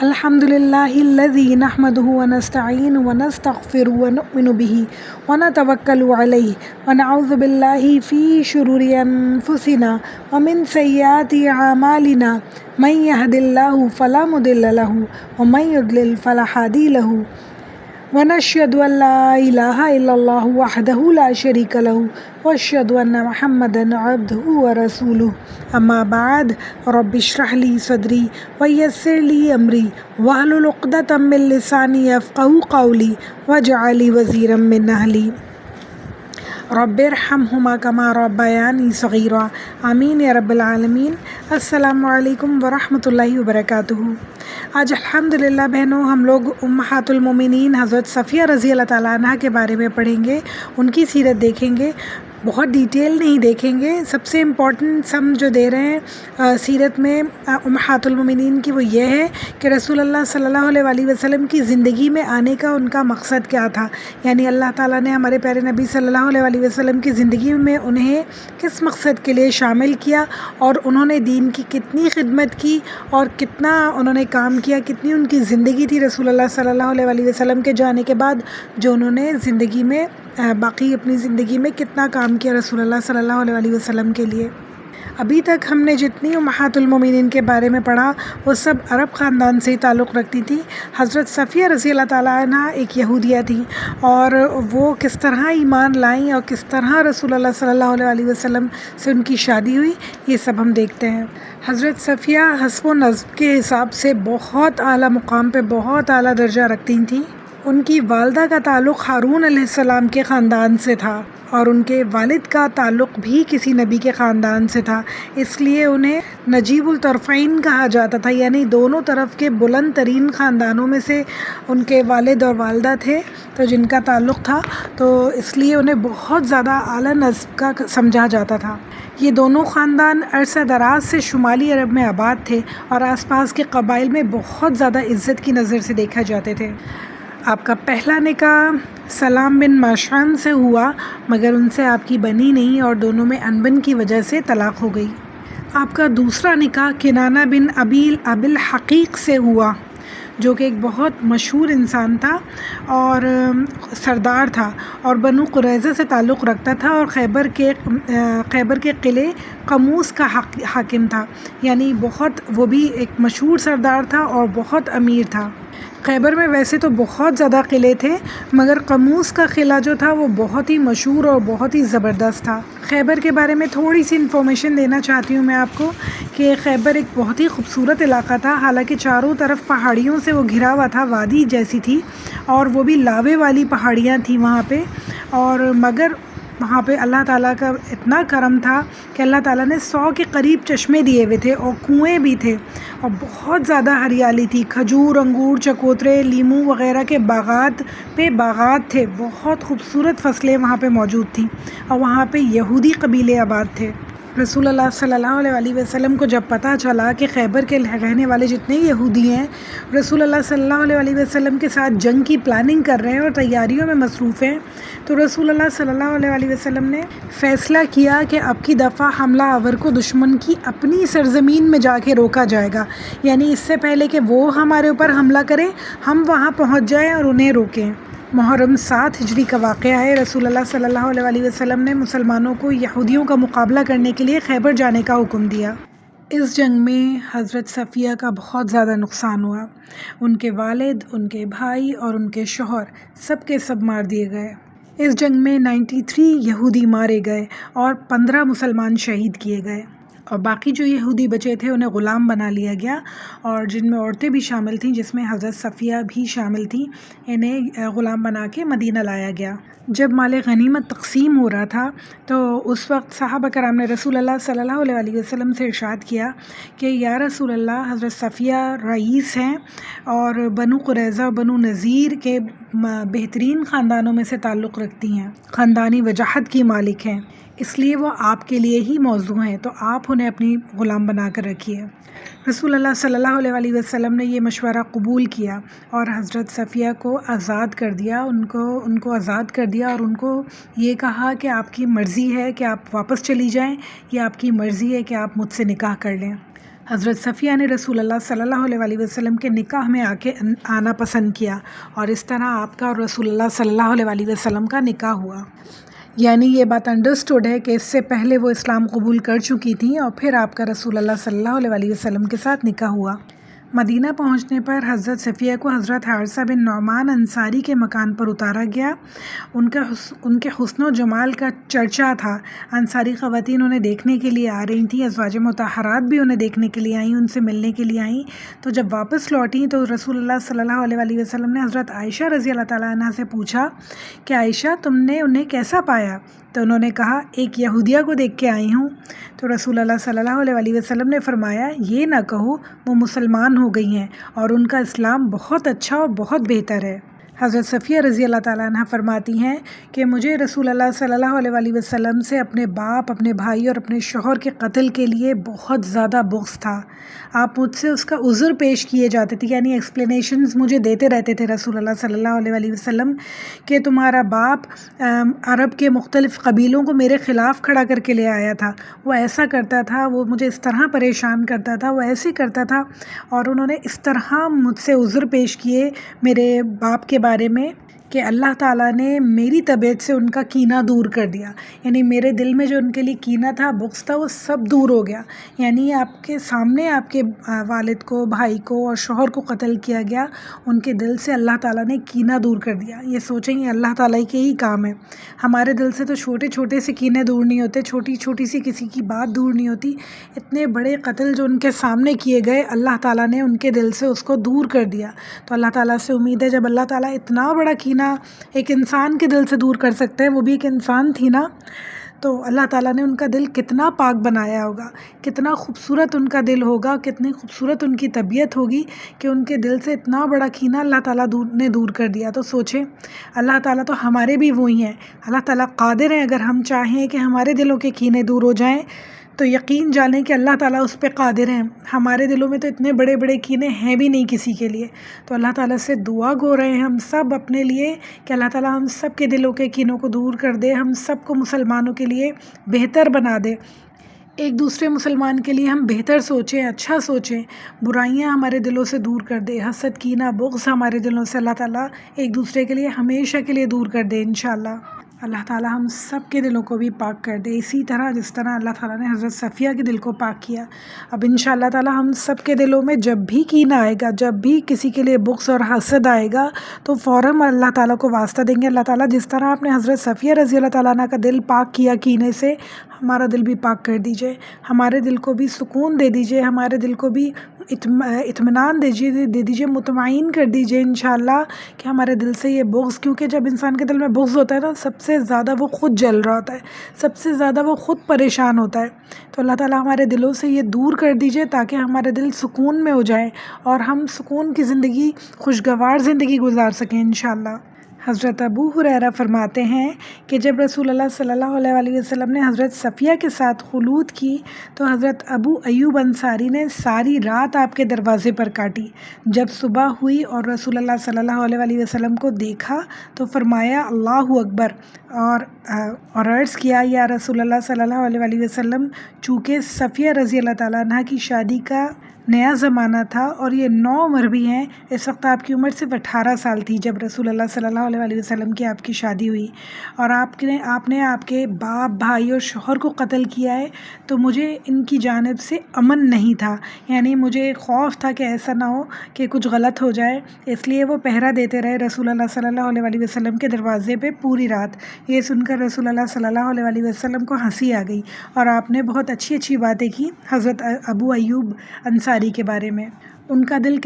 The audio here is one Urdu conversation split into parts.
الحمد لله الذي نحمده ونستعين ونستغفر ونؤمن به ونتوكل عليه ونعوذ بالله في شرور أنفسنا ومن سيئات أعمالنا من يهد الله فلا مضل له ومن يضلل فلا هادي له ونشهد أن لا إله إلا الله وحده لا شريك له وأشهد أن محمدا عبده ورسوله أما بعد رب اشرح لي صدري ويسر لي أمري واحلل عقدة من لساني يفقهوا قولي واجعل لي وزيرا من أهلي رب ارحمهما كما ربياني صغيرا آمین یا رب العالمین۔ السلام علیکم ورحمۃ اللہ وبرکاتہ۔ آج الحمدللہ بہنوں ہم لوگ امہات المومنین حضرت صفیہ رضی اللہ تعالیٰ عنہ کے بارے میں پڑھیں گے، ان کی سیرت دیکھیں گے، بہت ڈیٹیل نہیں دیکھیں گے۔ سب سے امپورٹنٹ سم جو دے رہے ہیں سیرت میں امہات المومنین کی وہ یہ ہے کہ رسول اللہ صلی اللہ علیہ وسلم کی زندگی میں آنے کا ان کا مقصد کیا تھا، یعنی اللہ تعالیٰ نے ہمارے پیارے نبی صلی اللہ علیہ وسلم کی زندگی میں انہیں کس مقصد کے لیے شامل کیا، اور انہوں نے دین کی کتنی خدمت کی اور کتنا انہوں نے کام کیا، کتنی ان کی زندگی تھی رسول اللہ صلی اللہ علیہ وسلم کے جانے کے بعد، جو انہوں نے زندگی میں باقی اپنی زندگی میں کتنا کام کیا رسول اللہ صلی اللہ علیہ وسلم کے لیے۔ ابھی تک ہم نے جتنی امہات المومنین کے بارے میں پڑھا وہ سب عرب خاندان سے تعلق رکھتی تھی۔ حضرت صفیہ رضی اللہ تعالیٰ عنہ ایک یہودیہ تھی، اور وہ کس طرح ایمان لائیں اور کس طرح رسول اللہ صلی اللہ علیہ وسلم سے ان کی شادی ہوئی، یہ سب ہم دیکھتے ہیں۔ حضرت صفیہ حسب و نسب کے حساب سے بہت اعلیٰ مقام پہ بہت اعلیٰ درجہ رکھتی تھیں۔ ان کی والدہ کا تعلق ہارون علیہ السلام کے خاندان سے تھا، اور ان کے والد کا تعلق بھی کسی نبی کے خاندان سے تھا، اس لیے انہیں نجیب الطرفین کہا جاتا تھا، یعنی دونوں طرف کے بلند ترین خاندانوں میں سے ان کے والد اور والدہ تھے تو جن کا تعلق تھا، تو اس لیے انہیں بہت زیادہ اعلیٰ نسب کا سمجھا جاتا تھا۔ یہ دونوں خاندان عرصہ دراز سے شمالی عرب میں آباد تھے اور آس پاس کے قبائل میں بہت زیادہ عزت کی نظر سے دیکھا جاتے تھے۔ آپ کا پہلا نکاح سلام بن ماشان سے ہوا، مگر ان سے آپ کی بنی نہیں اور دونوں میں انبن کی وجہ سے طلاق ہو گئی۔ آپ کا دوسرا نکاح کنانہ بن ابی الحقیق سے ہوا، جو کہ ایک بہت مشہور انسان تھا اور سردار تھا، اور بنو قریظہ سے تعلق رکھتا تھا، اور خیبر کے قلعے قموس کا حاکم تھا، یعنی وہ بھی ایک مشہور سردار تھا اور بہت امیر تھا۔ خیبر میں ویسے تو بہت زیادہ قلعے تھے، مگر قموس کا قلعہ جو تھا وہ بہت ہی مشہور اور بہت ہی زبردست تھا۔ خیبر کے بارے میں تھوڑی سی انفارمیشن دینا چاہتی ہوں میں آپ کو کہ خیبر ایک بہت ہی خوبصورت علاقہ تھا، حالانکہ چاروں طرف پہاڑیوں سے وہ گھرا ہوا تھا، وادی جیسی تھی، اور وہ بھی لاوے والی پہاڑیاں تھیں وہاں پہ، اور مگر وہاں پہ اللہ تعالیٰ کا اتنا کرم تھا کہ اللہ تعالیٰ نے 100 کے قریب چشمے دیے ہوئے تھے، اور کنویں بھی تھے، اور بہت زیادہ ہریالی تھی، کھجور، انگور، چکوترے، لیموں وغیرہ کے باغات تھے، بہت خوبصورت فصلیں وہاں پہ موجود تھیں، اور وہاں پہ یہودی قبیلے آباد تھے۔ رسول اللہ صلی اللہ علیہ وسلم کو جب پتہ چلا کہ خیبر کے رہنے والے جتنے یہودی ہیں رسول اللہ صلی اللہ علیہ وسلم کے ساتھ جنگ کی پلاننگ کر رہے ہیں اور تیاریوں میں مصروف ہیں، تو رسول اللہ صلی اللہ علیہ وسلم نے فیصلہ کیا کہ اب کی دفعہ حملہ آور کو دشمن کی اپنی سرزمین میں جا کے روکا جائے گا، یعنی اس سے پہلے کہ وہ ہمارے اوپر حملہ کریں ہم وہاں پہنچ جائیں اور انہیں روکیں۔ محرم 7 ہجری کا واقعہ ہے۔ رسول اللہ صلی اللہ علیہ وسلم نے مسلمانوں کو یہودیوں کا مقابلہ کرنے کے لیے خیبر جانے کا حکم دیا۔ اس جنگ میں حضرت صفیہ کا بہت زیادہ نقصان ہوا، ان کے والد، ان کے بھائی اور ان کے شوہر سب کے سب مار دیے گئے۔ اس جنگ میں 93 یہودی مارے گئے اور 15 مسلمان شہید کیے گئے، اور باقی جو یہودی بچے تھے انہیں غلام بنا لیا گیا، اور جن میں عورتیں بھی شامل تھیں، جس میں حضرت صفیہ بھی شامل تھیں، انہیں غلام بنا کے مدینہ لایا گیا۔ جب مال غنیمت تقسیم ہو رہا تھا تو اس وقت صحابہ کرام نے رسول اللہ صلی اللہ علیہ وسلم سے ارشاد کیا کہ یا رسول اللہ، حضرت صفیہ رئیس ہیں اور بنو قریظہ بنو نذیر کے بہترین خاندانوں میں سے تعلق رکھتی ہیں، خاندانی وجاہت کی مالک ہیں، اس لیے وہ آپ کے لیے ہی موزوں ہیں، تو آپ انہیں اپنی غلام بنا کر رکھیے۔ رسول اللہ صلی اللہ علیہ وسلم نے یہ مشورہ قبول کیا اور حضرت صفیہ کو آزاد کر دیا، ان کو آزاد کر دیا، اور ان کو یہ کہا کہ آپ کی مرضی ہے کہ آپ واپس چلی جائیں، یا آپ کی مرضی ہے کہ آپ مجھ سے نکاح کر لیں۔ حضرت صفیہ نے رسول اللہ صلی اللہ علیہ وسلم کے نکاح میں آنا پسند کیا، اور اس طرح آپ کا اور رسول اللہ صلی اللہ علیہ وسلم کا نکاح ہوا۔ یعنی یہ بات انڈرسٹوڈ ہے کہ اس سے پہلے وہ اسلام قبول کر چکی تھیں اور پھر آپ کا رسول اللہ صلی اللہ علیہ وسلم کے ساتھ نکاح ہوا۔ مدینہ پہنچنے پر حضرت صفیہ کو حضرت حارثہ بن نعمان انصاری کے مکان پر اتارا گیا۔ ان کے حسن و جمال کا چرچا تھا۔ انصاری خواتین انہیں دیکھنے کے لیے آ رہی تھیں، ازواج مطہرات بھی انہیں دیکھنے کے لیے آئیں، ان سے ملنے کے لیے آئیں۔ تو جب واپس لوٹیں تو رسول اللہ صلی اللہ علیہ وسلم نے حضرت عائشہ رضی اللہ تعالیٰ عنہ سے پوچھا کہ عائشہ تم نے انہیں کیسا پایا؟ تو انہوں نے کہا ایک یہودیہ کو دیکھ کے آئی ہوں۔ تو رسول اللہ صلی اللہ علیہ وسلم نے فرمایا یہ نہ کہو، وہ مسلمان ہو گئی ہیں اور ان کا اسلام بہت اچھا اور بہت بہتر ہے۔ حضرت صفیہ رضی اللہ تعالیٰ عنہ فرماتی ہیں کہ مجھے رسول اللہ صلی اللہ علیہ وسلم سے اپنے باپ، اپنے بھائی اور اپنے شوہر کے قتل کے لیے بہت زیادہ بغض تھا۔ آپ مجھ سے اس کا عذر پیش کیے جاتے تھے، یعنی ایکسپلینیشنز مجھے دیتے رہتے تھے رسول اللہ صلی اللہ علیہ وسلم کہ تمہارا باپ عرب کے مختلف قبیلوں کو میرے خلاف کھڑا کر کے لے آیا تھا، وہ ایسا کرتا تھا، وہ مجھے اس طرح پریشان کرتا تھا، وہ ایسے کرتا تھا، اور انہوں نے اس طرح مجھ سے عذر پیش کیے میرے باپ کے بارے میں کہ اللہ تعالیٰ نے میری طبیعت سے ان کا کینہ دور کر دیا، یعنی میرے دل میں جو ان کے لیے کینہ تھا، بغض تھا، وہ سب دور ہو گیا۔ یعنی آپ کے سامنے آپ کے والد کو، بھائی کو اور شوہر کو قتل کیا گیا، ان کے دل سے اللہ تعالیٰ نے کینہ دور کر دیا۔ یہ سوچیں یہ اللہ تعالیٰ کے ہی کام ہے، ہمارے دل سے تو چھوٹے چھوٹے سے کینے دور نہیں ہوتے، چھوٹی چھوٹی سی کسی کی بات دور نہیں ہوتی، اتنے بڑے قتل جو ان کے سامنے کیے گئے، اللہ تعالیٰ نے ان کے دل سے اس کو دور کر دیا۔ تو اللہ تعالیٰ سے امید ہے جب اللہ تعالیٰ اتنا بڑا کینہ ایک انسان کے دل سے دور کر سکتے ہیں، وہ بھی ایک انسان تھی نا، تو اللہ تعالیٰ نے ان کا دل کتنا پاک بنایا ہوگا، کتنا خوبصورت ان کا دل ہوگا، کتنی خوبصورت ان کی طبیعت ہوگی کہ ان کے دل سے اتنا بڑا کینہ اللہ تعالیٰ نے دور کر دیا۔ تو سوچیں اللہ تعالیٰ تو ہمارے بھی وہی ہیں، اللہ تعالیٰ قادر ہیں، اگر ہم چاہیں کہ ہمارے دلوں کے کینے دور ہو جائیں تو یقین جانیں کہ اللہ تعالیٰ اس پہ قادر ہیں۔ ہمارے دلوں میں تو اتنے بڑے بڑے کینے ہیں بھی نہیں کسی کے لیے، تو اللہ تعالیٰ سے دعا گو رہے ہیں ہم سب اپنے لیے کہ اللہ تعالیٰ ہم سب کے دلوں کے کینوں کو دور کر دے، ہم سب کو مسلمانوں کے لیے بہتر بنا دے، ایک دوسرے مسلمان کے لیے ہم بہتر سوچیں، اچھا سوچیں، برائیاں ہمارے دلوں سے دور کر دے، حسد کینہ بغض ہمارے دلوں سے اللہ تعالیٰ ایک دوسرے کے لیے ہمیشہ کے لیے دور کر دے انشاءاللہ۔ اللہ تعالیٰ ہم سب کے دلوں کو بھی پاک کر دے، اسی طرح جس طرح اللہ تعالیٰ نے حضرت صفیہ کے دل کو پاک کیا۔ اب انشاءاللہ تعالیٰ ہم سب کے دلوں میں جب بھی کینہ آئے گا، جب بھی کسی کے لیے بغض اور حسد آئے گا تو فوراً اللہ تعالیٰ کو واسطہ دیں گے، اللہ تعالیٰ جس طرح آپ نے حضرت صفیہ رضی اللہ تعالیٰ عنہ کا دل پاک کیا کینے سے، ہمارا دل بھی پاک کر دیجئے، ہمارے دل کو بھی سکون دے دیجئے، ہمارے دل کو بھی اطمینان دے دیجئے، مطمئن کر دیجئے انشاءاللہ کہ ہمارے دل سے یہ بغض، کیونکہ جب انسان کے دل میں بغض ہوتا ہے نا، سب سے زیادہ وہ خود جل رہا ہوتا ہے، سب سے زیادہ وہ خود پریشان ہوتا ہے۔ تو اللہ تعالیٰ ہمارے دلوں سے یہ دور کر دیجئے تاکہ ہمارے دل سکون میں ہو جائیں اور ہم سکون کی زندگی، خوشگوار زندگی گزار سکیں انشاءاللہ۔ حضرت ابو ہریرہ فرماتے ہیں کہ جب رسول اللہ صلی اللہ علیہ وسلم نے حضرت صفیہ کے ساتھ خلوت کی تو حضرت ابو ایوب انصاری نے ساری رات آپ کے دروازے پر کاٹی۔ جب صبح ہوئی اور رسول اللہ صلی اللہ علیہ وسلم کو دیکھا تو فرمایا اللہ اکبر، اور عرض کیا یا رسول اللہ صلی اللہ علیہ وسلم، چونکہ صفیہ رضی اللہ تعالیٰ عنہ کی شادی کا نیا زمانہ تھا اور یہ نوعمر بھی ہیں، اس وقت آپ کی عمر صرف 18 سال تھی جب رسول اللہ صلی اللہ علیہ وسلم کی آپ کی شادی ہوئی، اور آپ نے آپ کے باپ، بھائی اور شوہر کو قتل کیا ہے، تو مجھے ان کی جانب سے امن نہیں تھا، یعنی مجھے خوف تھا کہ ایسا نہ ہو کہ کچھ غلط ہو جائے، اس لیے وہ پہرا دیتے رہے رسول اللہ صلی اللہ علیہ وسلم کے دروازے پہ پوری رات۔ یہ سن کر رسول اللہ صلی اللہ علیہ وسلم کو ہنسی آ گئی اور آپ نے بہت اچھی اچھی باتیں کی حضرت ابو ایوب انصاری کے بارے میں۔ ان کا دل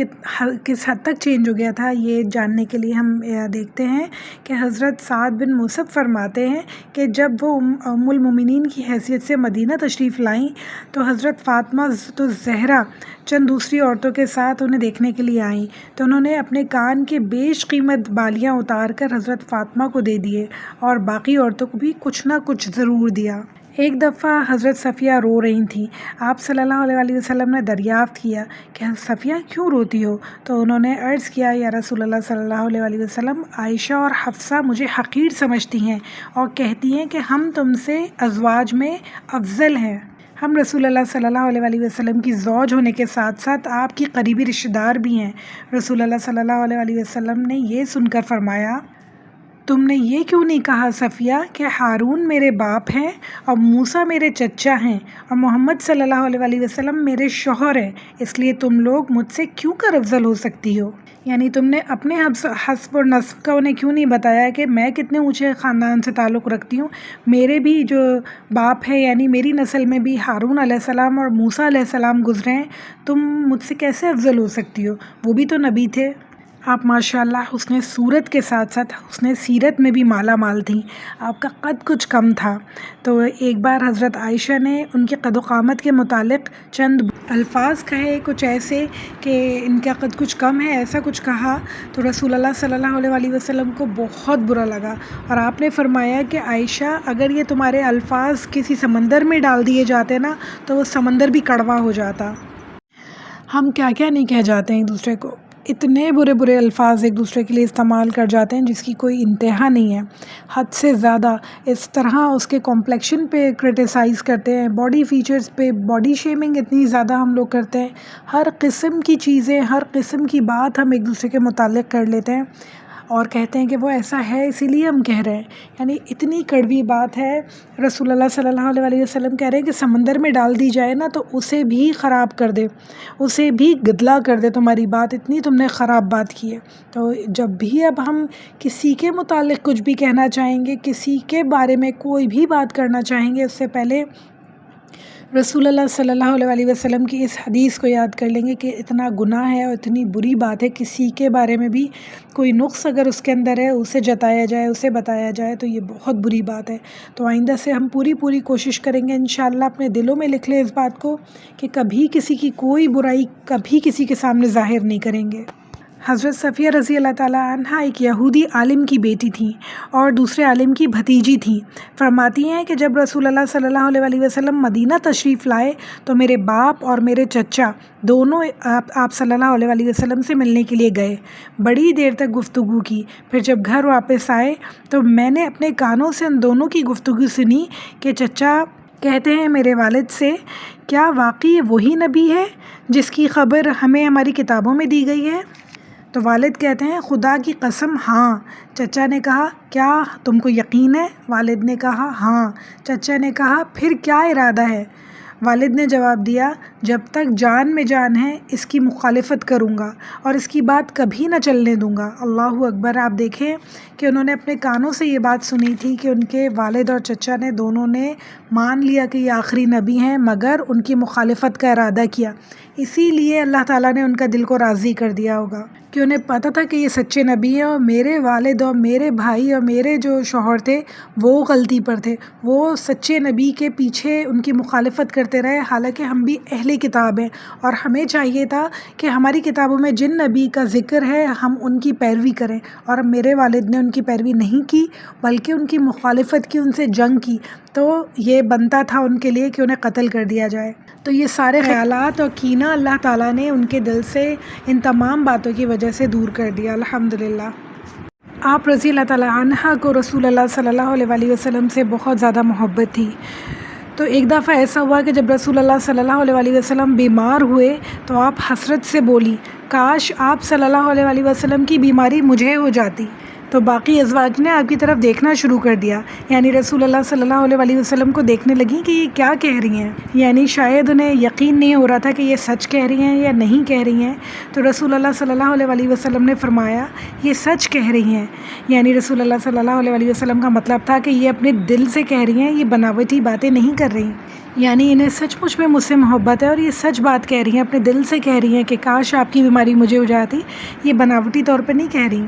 کس حد تک چینج ہو گیا تھا یہ جاننے کے لیے ہم دیکھتے ہیں کہ حضرت سعد بن مصعب فرماتے ہیں کہ جب وہ ام المومنین کی حیثیت سے مدینہ تشریف لائیں تو حضرت فاطمہ الزہرا چند دوسری عورتوں کے ساتھ انہیں دیکھنے کے لیے آئیں، تو انہوں نے اپنے کان کے بیش قیمت بالیاں اتار کر حضرت فاطمہ کو دے دیے اور باقی عورتوں کو بھی کچھ نہ کچھ ضرور دیا۔ ایک دفعہ حضرت صفیہ رو رہی تھیں، آپ صلی اللہ علیہ وسلم نے دریافت کیا کہ صفیہ کیوں روتی ہو؟ تو انہوں نے عرض کیا یا رسول اللہ صلی اللہ علیہ وسلم، عائشہ اور حفصہ مجھے حقیر سمجھتی ہیں اور کہتی ہیں کہ ہم تم سے ازواج میں افضل ہیں، ہم رسول اللہ صلی اللہ علیہ وآلہ وسلم کی زوج ہونے کے ساتھ ساتھ آپ کی قریبی رشتہ دار بھی ہیں۔ رسول اللہ صلی اللہ علیہ وآلہ وسلم نے یہ سن کر فرمایا، تم نے یہ کیوں نہیں کہا صفیہ کہ ہارون میرے باپ ہیں اور موسیٰ میرے چچا ہیں اور محمد صلی اللہ علیہ وآلہ وسلم میرے شوہر ہیں، اس لیے تم لوگ مجھ سے کیوں کر افضل ہو سکتی ہو؟ یعنی تم نے اپنے حسب اور نسب کا انہیں کیوں نہیں بتایا کہ میں کتنے اونچے خاندان سے تعلق رکھتی ہوں، میرے بھی جو باپ ہے یعنی میری نسل میں بھی ہارون علیہ السلام اور موسیٰ علیہ السلام گزرے ہیں، تم مجھ سے کیسے افضل ہو سکتی ہو؟ وہ بھی تو نبی تھے۔ آپ ماشاءاللہ حسن صورت کے ساتھ ساتھ حسن سیرت میں بھی مالا مال تھیں، آپ کا قد کچھ کم تھا۔ تو ایک بار حضرت عائشہ نے ان کے قد و قامت کے متعلق چند الفاظ کہے، کچھ ایسے کہ ان کا قد کچھ کم ہے، ایسا کچھ کہا، تو رسول اللہ صلی اللہ علیہ وآلہ وسلم کو بہت برا لگا اور آپ نے فرمایا کہ عائشہ اگر یہ تمہارے الفاظ کسی سمندر میں ڈال دیے جاتے نا تو وہ سمندر بھی کڑوا ہو جاتا۔ ہم کیا کیا نہیں کہہ جاتے ہیں ایک دوسرے کو، اتنے برے برے الفاظ ایک دوسرے کے لیے استعمال کر جاتے ہیں جس کی کوئی انتہا نہیں ہے، حد سے زیادہ اس طرح اس کے کمپلیکشن پہ کرٹیسائز کرتے ہیں، باڈی فیچرز پہ باڈی شیمنگ اتنی زیادہ ہم لوگ کرتے ہیں، ہر قسم کی چیزیں، ہر قسم کی بات ہم ایک دوسرے کے متعلق کر لیتے ہیں اور کہتے ہیں کہ وہ ایسا ہے اسی لیے ہم کہہ رہے ہیں، یعنی اتنی کڑوی بات ہے۔ رسول اللہ صلی اللہ علیہ وآلہ وسلم کہہ رہے ہیں کہ سمندر میں ڈال دی جائے نا تو اسے بھی خراب کر دے، اسے بھی گدلا کر دے، تمہاری بات اتنی تم نے خراب بات کی ہے۔ تو جب بھی اب ہم کسی کے متعلق کچھ بھی کہنا چاہیں گے، کسی کے بارے میں کوئی بھی بات کرنا چاہیں گے، اس سے پہلے رسول اللہ صلی اللہ علیہ وآلہ وسلم کی اس حدیث کو یاد کر لیں گے کہ اتنا گناہ ہے اور اتنی بری بات ہے کسی کے بارے میں بھی کوئی نقص اگر اس کے اندر ہے اسے جتایا جائے، اسے بتایا جائے تو یہ بہت بری بات ہے۔ تو آئندہ سے ہم پوری کوشش کریں گے انشاءاللہ، اپنے دلوں میں لکھ لیں اس بات کو کہ کبھی کسی کی کوئی برائی کبھی کسی کے سامنے ظاہر نہیں کریں گے۔ حضرت صفیہ رضی اللہ تعالیٰ عنہ ایک یہودی عالم کی بیٹی تھیں اور دوسرے عالم کی بھتیجی تھیں۔ فرماتی ہیں کہ جب رسول اللہ صلی اللہ علیہ وآلہ وسلم مدینہ تشریف لائے تو میرے باپ اور میرے چچا دونوں آپ صلی اللہ علیہ وآلہ وسلم سے ملنے کے لیے گئے، بڑی دیر تک گفتگو کی، پھر جب گھر واپس آئے تو میں نے اپنے کانوں سے ان دونوں کی گفتگو سنی کہ چچا کہتے ہیں میرے والد سے، کیا واقعی وہی نبی ہے جس کی خبر ہمیں ہماری کتابوں میں دی گئی ہے؟ تو والد کہتے ہیں خدا کی قسم ہاں۔ چچا نے کہا کیا تم کو یقین ہے؟ والد نے کہا ہاں۔ چچا نے کہا پھر کیا ارادہ ہے؟ والد نے جواب دیا جب تک جان میں جان ہے اس کی مخالفت کروں گا اور اس کی بات کبھی نہ چلنے دوں گا۔ اللہ اکبر! آپ دیکھیں کہ انہوں نے اپنے کانوں سے یہ بات سنی تھی کہ ان کے والد اور چچا نے دونوں نے مان لیا کہ یہ آخری نبی ہیں مگر ان کی مخالفت کا ارادہ کیا، اسی لیے اللہ تعالیٰ نے ان کا دل کو راضی کر دیا ہوگا کہ انہیں پتہ تھا کہ یہ سچے نبی ہیں اور میرے والد اور میرے بھائی اور میرے جو شوہر تھے وہ غلطی پر تھے، وہ سچے نبی کے پیچھے ان کی مخالفت کرتے رہے، حالانکہ ہم بھی اہل کتاب ہیں اور ہمیں چاہیے تھا کہ ہماری کتابوں میں جن نبی کا ذکر ہے ہم ان کی پیروی کریں، اور میرے والد نے ان کی پیروی نہیں کی بلکہ ان کی مخالفت کی، ان سے جنگ کی، تو یہ بنتا تھا ان کے لیے کہ انہیں قتل کر دیا جائے۔ تو یہ سارے خیالات اور کینہ اللہ تعالیٰ نے ان کے دل سے ان تمام باتوں کی وجہ سے دور کر دیا، الحمدللہ۔ آپ رضی اللہ تعالیٰ عنہ کو رسول اللہ صلی اللہ علیہ وآلہ وسلم سے بہت زیادہ محبت تھی۔ تو ایک دفعہ ایسا ہوا کہ جب رسول اللہ صلی اللہ علیہ وآلہ وسلم بیمار ہوئے تو آپ حسرت سے بولی کاش آپ صلی اللہ علیہ وآلہ وسلم کی بیماری مجھے ہو جاتی۔ تو باقی ازواج نے آپ کی طرف دیکھنا شروع کر دیا، یعنی رسول اللہ صلی اللہ علیہ وآلہ وسلم کو دیکھنے لگیں کہ یہ کیا کہہ رہی ہیں، یعنی شاید انہیں یقین نہیں ہو رہا تھا کہ یہ سچ کہہ رہی ہیں یا نہیں کہہ رہی ہیں۔ تو رسول اللہ صلی اللہ علیہ وآلہ وسلم نے فرمایا یہ سچ کہہ رہی ہیں، یعنی رسول اللہ صلی اللہ علیہ وآلہ وسلم کا مطلب تھا کہ یہ اپنے دل سے کہہ رہی ہیں، یہ بناوٹی باتیں نہیں کر رہی، یعنی انہیں سچ مچ میں مجھ سے محبت ہے اور یہ سچ بات کہہ رہی ہیں، اپنے دل سے کہہ رہی ہیں کہ کاش آپ کی بیماری مجھے ہو جاتی، یہ بناوٹی طور پہ نہیں کہہ رہی۔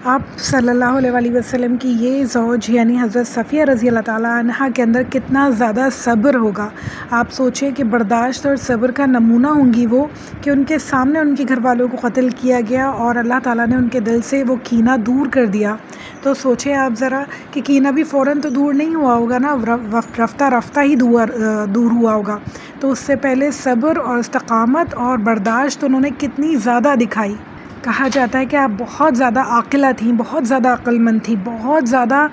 آپ صلی اللہ علیہ وآلہ وسلم کی یہ زوج یعنی حضرت صفیہ رضی اللہ تعالیٰ عنہ کے اندر کتنا زیادہ صبر ہوگا، آپ سوچیں کہ برداشت اور صبر کا نمونہ ہوں گی وہ، کہ ان کے سامنے ان کے گھر والوں کو قتل کیا گیا اور اللہ تعالیٰ نے ان کے دل سے وہ کینہ دور کر دیا۔ تو سوچیں آپ ذرا کہ کینہ بھی فوراً تو دور نہیں ہوا ہوگا نا، رفتہ رفتہ ہی دور ہوا ہوگا، تو اس سے پہلے صبر اور استقامت اور برداشت انہوں نے کتنی زیادہ دکھائی۔ کہا جاتا ہے کہ آپ بہت زیادہ عاقلہ تھیں، بہت زیادہ عقل مند تھیں، بہت زیادہ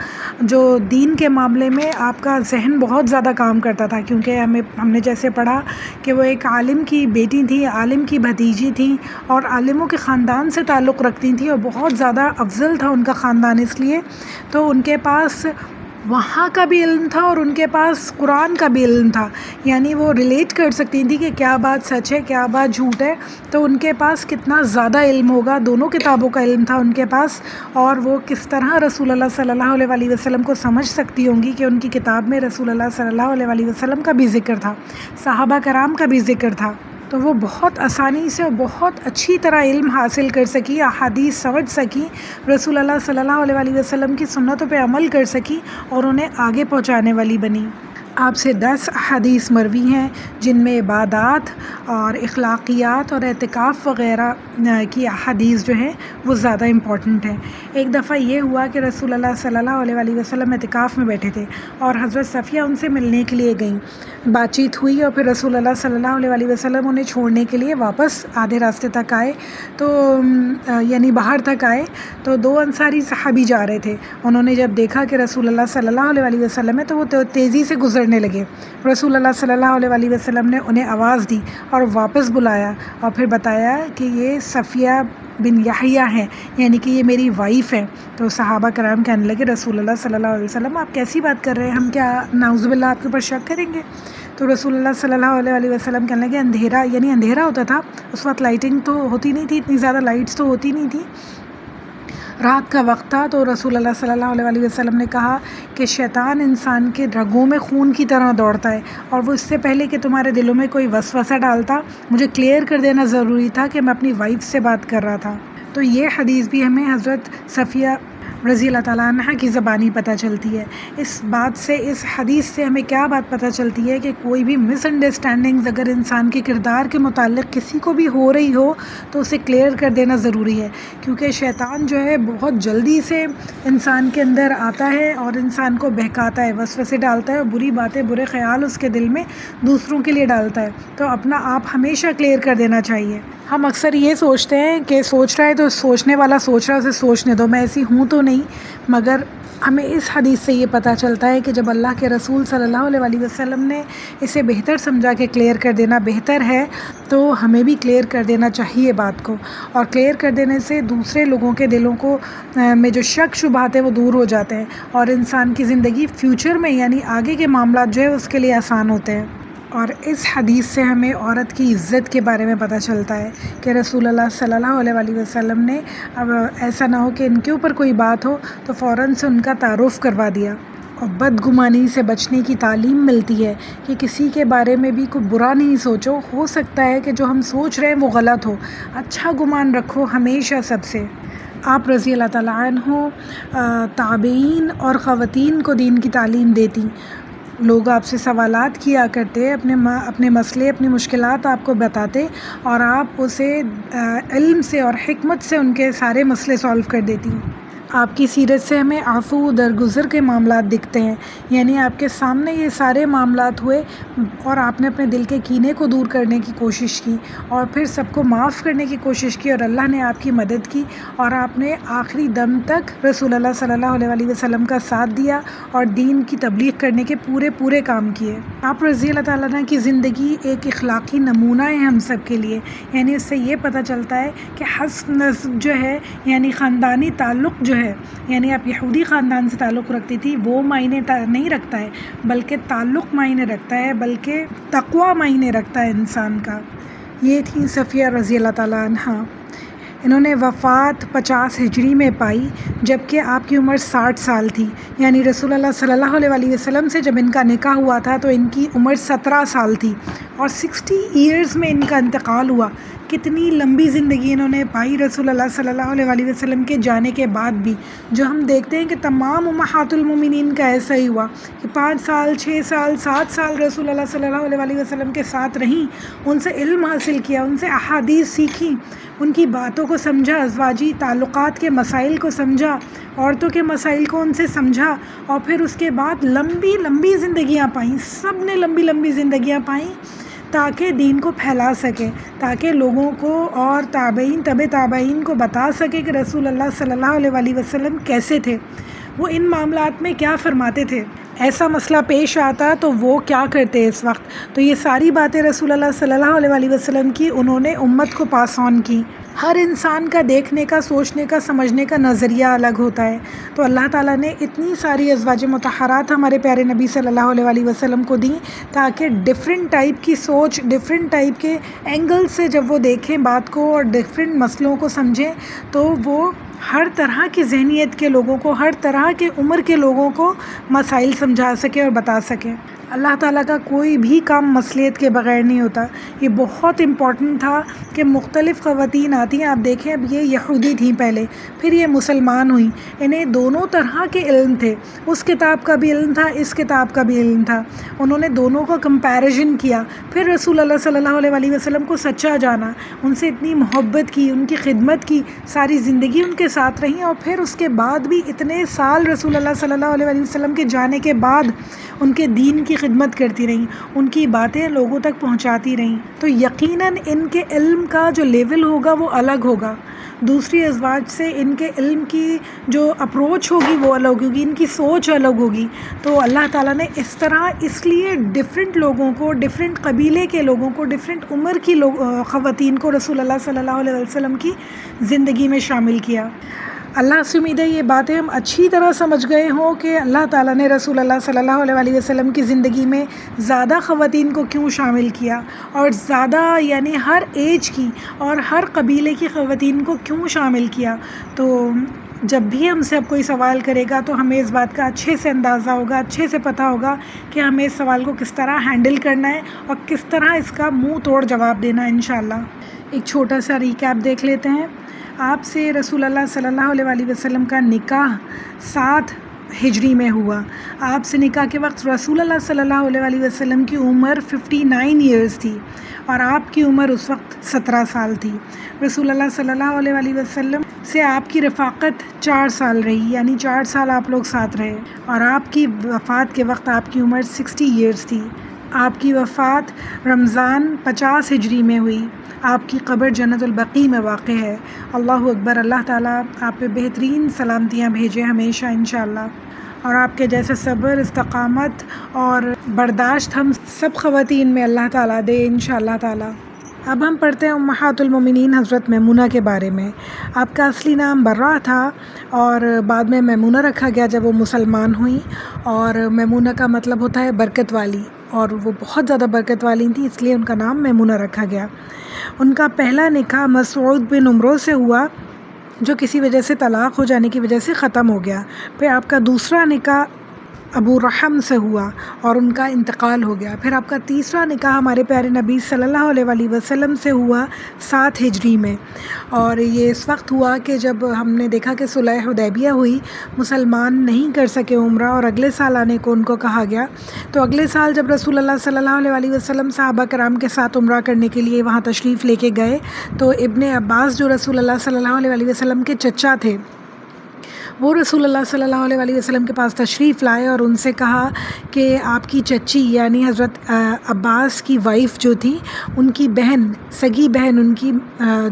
جو دین کے معاملے میں آپ کا ذہن بہت زیادہ کام کرتا تھا، کیونکہ ہم نے جیسے پڑھا کہ وہ ایک عالم کی بیٹی تھیں، عالم کی بھتیجی تھیں اور عالموں کے خاندان سے تعلق رکھتی تھیں، اور بہت زیادہ افضل تھا ان کا خاندان، اس لیے تو ان کے پاس وہاں کا بھی علم تھا اور ان کے پاس قرآن کا بھی علم تھا، یعنی وہ ریلیٹ کر سکتی تھیں کہ کیا بات سچ ہے کیا بات جھوٹ ہے، تو ان کے پاس کتنا زیادہ علم ہوگا، دونوں کتابوں کا علم تھا ان کے پاس، اور وہ کس طرح رسول اللہ صلی اللہ علیہ وسلم کو سمجھ سکتی ہوں گی کہ ان کی کتاب میں رسول اللہ صلی اللہ علیہ وسلم کا بھی ذکر تھا، صحابہ کرام کا بھی ذکر تھا، تو وہ بہت آسانی سے اور بہت اچھی طرح علم حاصل کر سکی، احادیث سمجھ سکی، رسول اللہ صلی اللہ علیہ وسلم کی سنتوں پہ عمل کر سکی اور انہیں آگے پہنچانے والی بنی۔ آپ سے 10 احادیث مروی ہیں جن میں عبادات اور اخلاقیات اور اعتکاف وغیرہ کی احادیث جو ہیں وہ زیادہ امپورٹنٹ ہیں۔ ایک دفعہ یہ ہوا کہ رسول اللہ صلی اللہ علیہ وسلم اعتکاف میں بیٹھے تھے اور حضرت صفیہ ان سے ملنے کے لیے گئیں، بات چیت ہوئی اور پھر رسول اللہ صلی اللہ علیہ وسلم انہیں چھوڑنے کے لیے واپس آدھے راستے تک آئے، تو یعنی باہر تک آئے، تو 2 انصاری صحابی جا رہے تھے، انہوں نے جب دیکھا کہ رسول اللہ صلی اللہ علیہ وسلم ہے تو وہ تیزی سے گزرنے لگے، رسول اللہ صلی اللہ علیہ وسلم نے انہیں آواز دی اور واپس بلایا اور پھر بتایا کہ یہ صفیہ بن یحییٰ ہیں، یعنی کہ یہ میری وائف ہے، تو صحابہ کرام کہنے لگے رسول اللہ صلی اللہ علیہ وسلم آپ کیسی بات کر رہے ہیں، ہم کیا نعوذ باللہ آپ کے اوپر شک کریں گے؟ تو رسول اللہ صلی اللہ علیہ وسلم کہنے لگے اندھیرا، یعنی اندھیرا ہوتا تھا اس وقت، لائٹنگ تو ہوتی نہیں تھی، اتنی زیادہ لائٹس تو ہوتی نہیں تھی، رات کا وقت تھا، تو رسول اللہ صلی اللہ علیہ وسلم نے کہا کہ شیطان انسان کے رگوں میں خون کی طرح دوڑتا ہے، اور وہ اس سے پہلے کہ تمہارے دلوں میں کوئی وسوسہ ڈالتا مجھے کلیئر کر دینا ضروری تھا کہ میں اپنی وائف سے بات کر رہا تھا۔ تو یہ حدیث بھی ہمیں حضرت صفیہ رضی اللہ تعالیٰ عنہ کی زبانی پتہ چلتی ہے۔ اس بات سے، اس حدیث سے ہمیں کیا بات پتہ چلتی ہے کہ کوئی بھی مس انڈرسٹینڈنگز اگر انسان کے کردار کے متعلق کسی کو بھی ہو رہی ہو تو اسے کلیئر کر دینا ضروری ہے، کیونکہ شیطان جو ہے بہت جلدی سے انسان کے اندر آتا ہے اور انسان کو بہکاتا ہے، وسوسے ڈالتا ہے اور بری باتیں، برے خیال اس کے دل میں دوسروں کے لیے ڈالتا ہے، تو اپنا آپ ہمیشہ کلیئر کر دینا چاہیے۔ ہم اکثر یہ سوچتے ہیں کہ سوچ رہا ہے تو سوچنے والا سوچ رہا ہے اسے سوچنے دو، میں ایسی ہوں تو نہیں، مگر ہمیں اس حدیث سے یہ پتہ چلتا ہے کہ جب اللہ کے رسول صلی اللہ علیہ وسلم نے اسے بہتر سمجھا کہ کلیئر کر دینا بہتر ہے، تو ہمیں بھی کلیئر کر دینا چاہیے بات کو، اور کلیئر کر دینے سے دوسرے لوگوں کے دلوں کو میں جو شک شبہات ہیں وہ دور ہو جاتے ہیں، اور انسان کی زندگی فیوچر میں یعنی آگے کے معاملات جو ہے اس کے لیے آسان ہوتے ہیں۔ اور اس حدیث سے ہمیں عورت کی عزت کے بارے میں پتہ چلتا ہے کہ رسول اللہ صلی اللہ علیہ وسلم نے، اب ایسا نہ ہو کہ ان کے اوپر کوئی بات ہو تو فوراً سے ان کا تعارف کروا دیا، اور بدگمانی سے بچنے کی تعلیم ملتی ہے کہ کسی کے بارے میں بھی کوئی برا نہیں سوچو، ہو سکتا ہے کہ جو ہم سوچ رہے ہیں وہ غلط ہو، اچھا گمان رکھو ہمیشہ سب سے۔ آپ رضی اللہ تعالیٰ عنہ تابعین اور خواتین کو دین کی تعلیم دیتی، لوگ آپ سے سوالات کیا کرتے، اپنے مسئلے، اپنی مشکلات آپ کو بتاتے، اور آپ اسے علم سے اور حکمت سے ان کے سارے مسئلے سالو کر دیتی۔ آپ کی سیرت سے ہمیں عفو درگزر کے معاملات دکھتے ہیں، یعنی آپ کے سامنے یہ سارے معاملات ہوئے اور آپ نے اپنے دل کے کینے کو دور کرنے کی کوشش کی اور پھر سب کو معاف کرنے کی کوشش کی، اور اللہ نے آپ کی مدد کی، اور آپ نے آخری دم تک رسول اللہ صلی اللہ علیہ وسلم کا ساتھ دیا اور دین کی تبلیغ کرنے کے پورے کام کیے۔ آپ رضی اللہ تعالیٰ عنہ کی زندگی ایک اخلاقی نمونہ ہے ہم سب کے لیے، یعنی اس سے یہ پتہ چلتا ہے کہ حسب نسب جو ہے، یعنی خاندانی تعلق جو ہے، یعنی آپ یہودی خاندان سے تعلق رکھتی تھی، وہ معنی نہیں رکھتا ہے، بلکہ تعلق معنی رکھتا ہے، بلکہ تقوی معنی رکھتا ہے انسان کا۔ یہ تھی صفیہ رضی اللہ تعالیٰ عنہ۔ انہوں نے وفات 50 ہجری میں پائی، جبکہ آپ کی عمر 60 سال تھی، یعنی رسول اللہ صلی اللہ علیہ وسلم سے جب ان کا نکاح ہوا تھا تو ان کی عمر 17 سال تھی، اور 60 ایئرز میں ان کا انتقال ہوا۔ کتنی لمبی زندگی انہوں نے پائی رسول اللہ صلی اللہ علیہ وسلم کے جانے کے بعد بھی، جو ہم دیکھتے ہیں کہ تمام امہات المومنین کا ایسا ہی ہوا کہ 5 سال 6 سال 7 سال رسول اللہ صلی اللہ علیہ وسلم کے ساتھ رہیں، ان سے علم حاصل کیا، ان سے احادیث سیکھی، ان کی باتوں کو سمجھا، ازواجی تعلقات کے مسائل کو سمجھا، عورتوں کے مسائل کو ان سے سمجھا، اور پھر اس کے بعد لمبی زندگیاں پائیں، سب نے لمبی زندگیاں پائیں، تاکہ دین کو پھیلا سکے، تاکہ لوگوں کو اور تابعین تابعین کو بتا سکے کہ رسول اللہ صلی اللہ علیہ وسلم کیسے تھے، وہ ان معاملات میں کیا فرماتے تھے، ایسا مسئلہ پیش آتا تو وہ کیا کرتے اس وقت۔ تو یہ ساری باتیں رسول اللہ صلی اللہ علیہ وسلم کی انہوں نے امت کو پاس آن کی۔ ہر انسان کا دیکھنے کا، سوچنے کا، سمجھنے کا نظریہ الگ ہوتا ہے، تو اللہ تعالیٰ نے اتنی ساری ازواج مطہرات ہمارے پیارے نبی صلی اللہ علیہ وسلم کو دیں تاکہ ڈفرینٹ ٹائپ کی سوچ، ڈفرینٹ ٹائپ کے اینگل سے جب وہ دیکھیں بات کو اور ڈفرینٹ مسئلوں کو سمجھیں تو وہ ہر طرح کی ذہنیت کے لوگوں کو، ہر طرح کے عمر کے لوگوں کو مسائل سمجھا سکے اور بتا سکے۔ اللہ تعالیٰ کا کوئی بھی کام مصلحت کے بغیر نہیں ہوتا۔ یہ بہت امپورٹنٹ تھا کہ مختلف خواتین آتی ہیں، آپ دیکھیں اب یہ یہودی تھیں پہلے، پھر یہ مسلمان ہوئیں، انہیں دونوں طرح کے علم تھے، اس کتاب کا بھی علم تھا، اس کتاب کا بھی علم تھا، انہوں نے دونوں کا کمپیریزن کیا، پھر رسول اللہ صلی اللہ علیہ وسلم کو سچا جانا، ان سے اتنی محبت کی، ان کی خدمت کی، ساری زندگی ان کے ساتھ رہیں، اور پھر اس کے بعد بھی اتنے سال رسول اللہ صلی اللہ علیہ وسلم کے جانے کے بعد ان کے دین کی خدمت کرتی رہیں، ان کی باتیں لوگوں تک پہنچاتی رہیں، تو یقیناً ان کے علم کا جو لیول ہوگا وہ الگ ہوگا، دوسری ازواج سے ان کے علم کی جو اپروچ ہوگی وہ الگ ہوگی، ان کی سوچ الگ ہوگی۔ تو اللہ تعالیٰ نے اس طرح اس لیے ڈفرینٹ لوگوں کو، ڈفرینٹ قبیلے کے لوگوں کو، ڈفرینٹ عمر کی خواتین کو رسول اللہ صلی اللہ علیہ وسلم کی زندگی میں شامل کیا۔ اللہ سے امید ہے یہ باتیں ہم اچھی طرح سمجھ گئے ہوں کہ اللہ تعالیٰ نے رسول اللہ صلی اللہ علیہ وسلم کی زندگی میں زیادہ خواتین کو کیوں شامل کیا، اور زیادہ یعنی ہر ایج کی اور ہر قبیلے کی خواتین کو کیوں شامل کیا۔ تو جب بھی ہم سے اب کوئی سوال کرے گا تو ہمیں اس بات کا اچھے سے اندازہ ہوگا، اچھے سے پتہ ہوگا کہ ہمیں اس سوال کو کس طرح ہینڈل کرنا ہے اور کس طرح اس کا منہ توڑ جواب دینا ہے انشاءاللہ۔ ایک چھوٹا سا ریکیپ دیکھ لیتے ہیں۔ آپ سے رسول اللہ صلی اللہ علیہ وسلم کا نکاح 7 ہجری میں ہوا۔ آپ سے نکاح کے وقت رسول اللہ صلی اللہ علیہ وسلم کی عمر 59 ایئرز تھی اور آپ کی عمر اس وقت 17 سال تھی۔ رسول اللہ صلی اللہ علیہ وسلم سے آپ کی رفاقت 4 سال رہی، یعنی 4 سال آپ لوگ ساتھ رہے، اور آپ کی وفات کے وقت آپ کی عمر 60 ایئرز تھی۔ آپ کی وفات رمضان 50 ہجری میں ہوئی۔ آپ کی قبر جنت البقیع میں واقع ہے۔ اللہ اکبر، اللہ تعالیٰ آپ پہ بہترین سلامتیاں بھیجے ہمیشہ انشاءاللہ، اور آپ کے جیسے صبر، استقامت اور برداشت ہم سب خواتین میں اللہ تعالیٰ دے انشاءاللہ تعالیٰ۔ اب ہم پڑھتے ہیں امہات المومنین حضرت میمونہ کے بارے میں۔ آپ کا اصلی نام برہ تھا اور بعد میں میمونہ رکھا گیا جب وہ مسلمان ہوئیں، اور میمونہ کا مطلب ہوتا ہے برکت والی، اور وہ بہت زیادہ برکت والی تھیں، اس لیے ان کا نام میمونہ رکھا گیا۔ ان کا پہلا نکاح مسعود بن عمرو سے ہوا جو کسی وجہ سے طلاق ہو جانے کی وجہ سے ختم ہو گیا۔ پھر آپ کا دوسرا نکاح ابو رحم سے ہوا اور ان کا انتقال ہو گیا۔ پھر آپ کا تیسرا نکاح ہمارے پیارے نبی صلی اللہ علیہ وسلم سے ہوا 7 ہجری میں، اور یہ اس وقت ہوا کہ جب ہم نے دیکھا کہ صلح حدیبیہ ہوئی، مسلمان نہیں کر سکے عمرہ اور اگلے سال آنے کو ان کو کہا گیا، تو اگلے سال جب رسول اللہ صلی اللہ علیہ وسلم صحابہ کرام کے ساتھ عمرہ کرنے کے لیے وہاں تشریف لے کے گئے، تو ابن عباس جو رسول اللہ صلی اللہ علیہ وسلم کے چچا تھے، وہ رسول اللہ صلی اللہ علیہ وسلم کے پاس تشریف لائے اور ان سے کہا کہ آپ کی چچی یعنی حضرت عباس کی وائف جو تھی، ان کی بہن، سگی بہن ان کی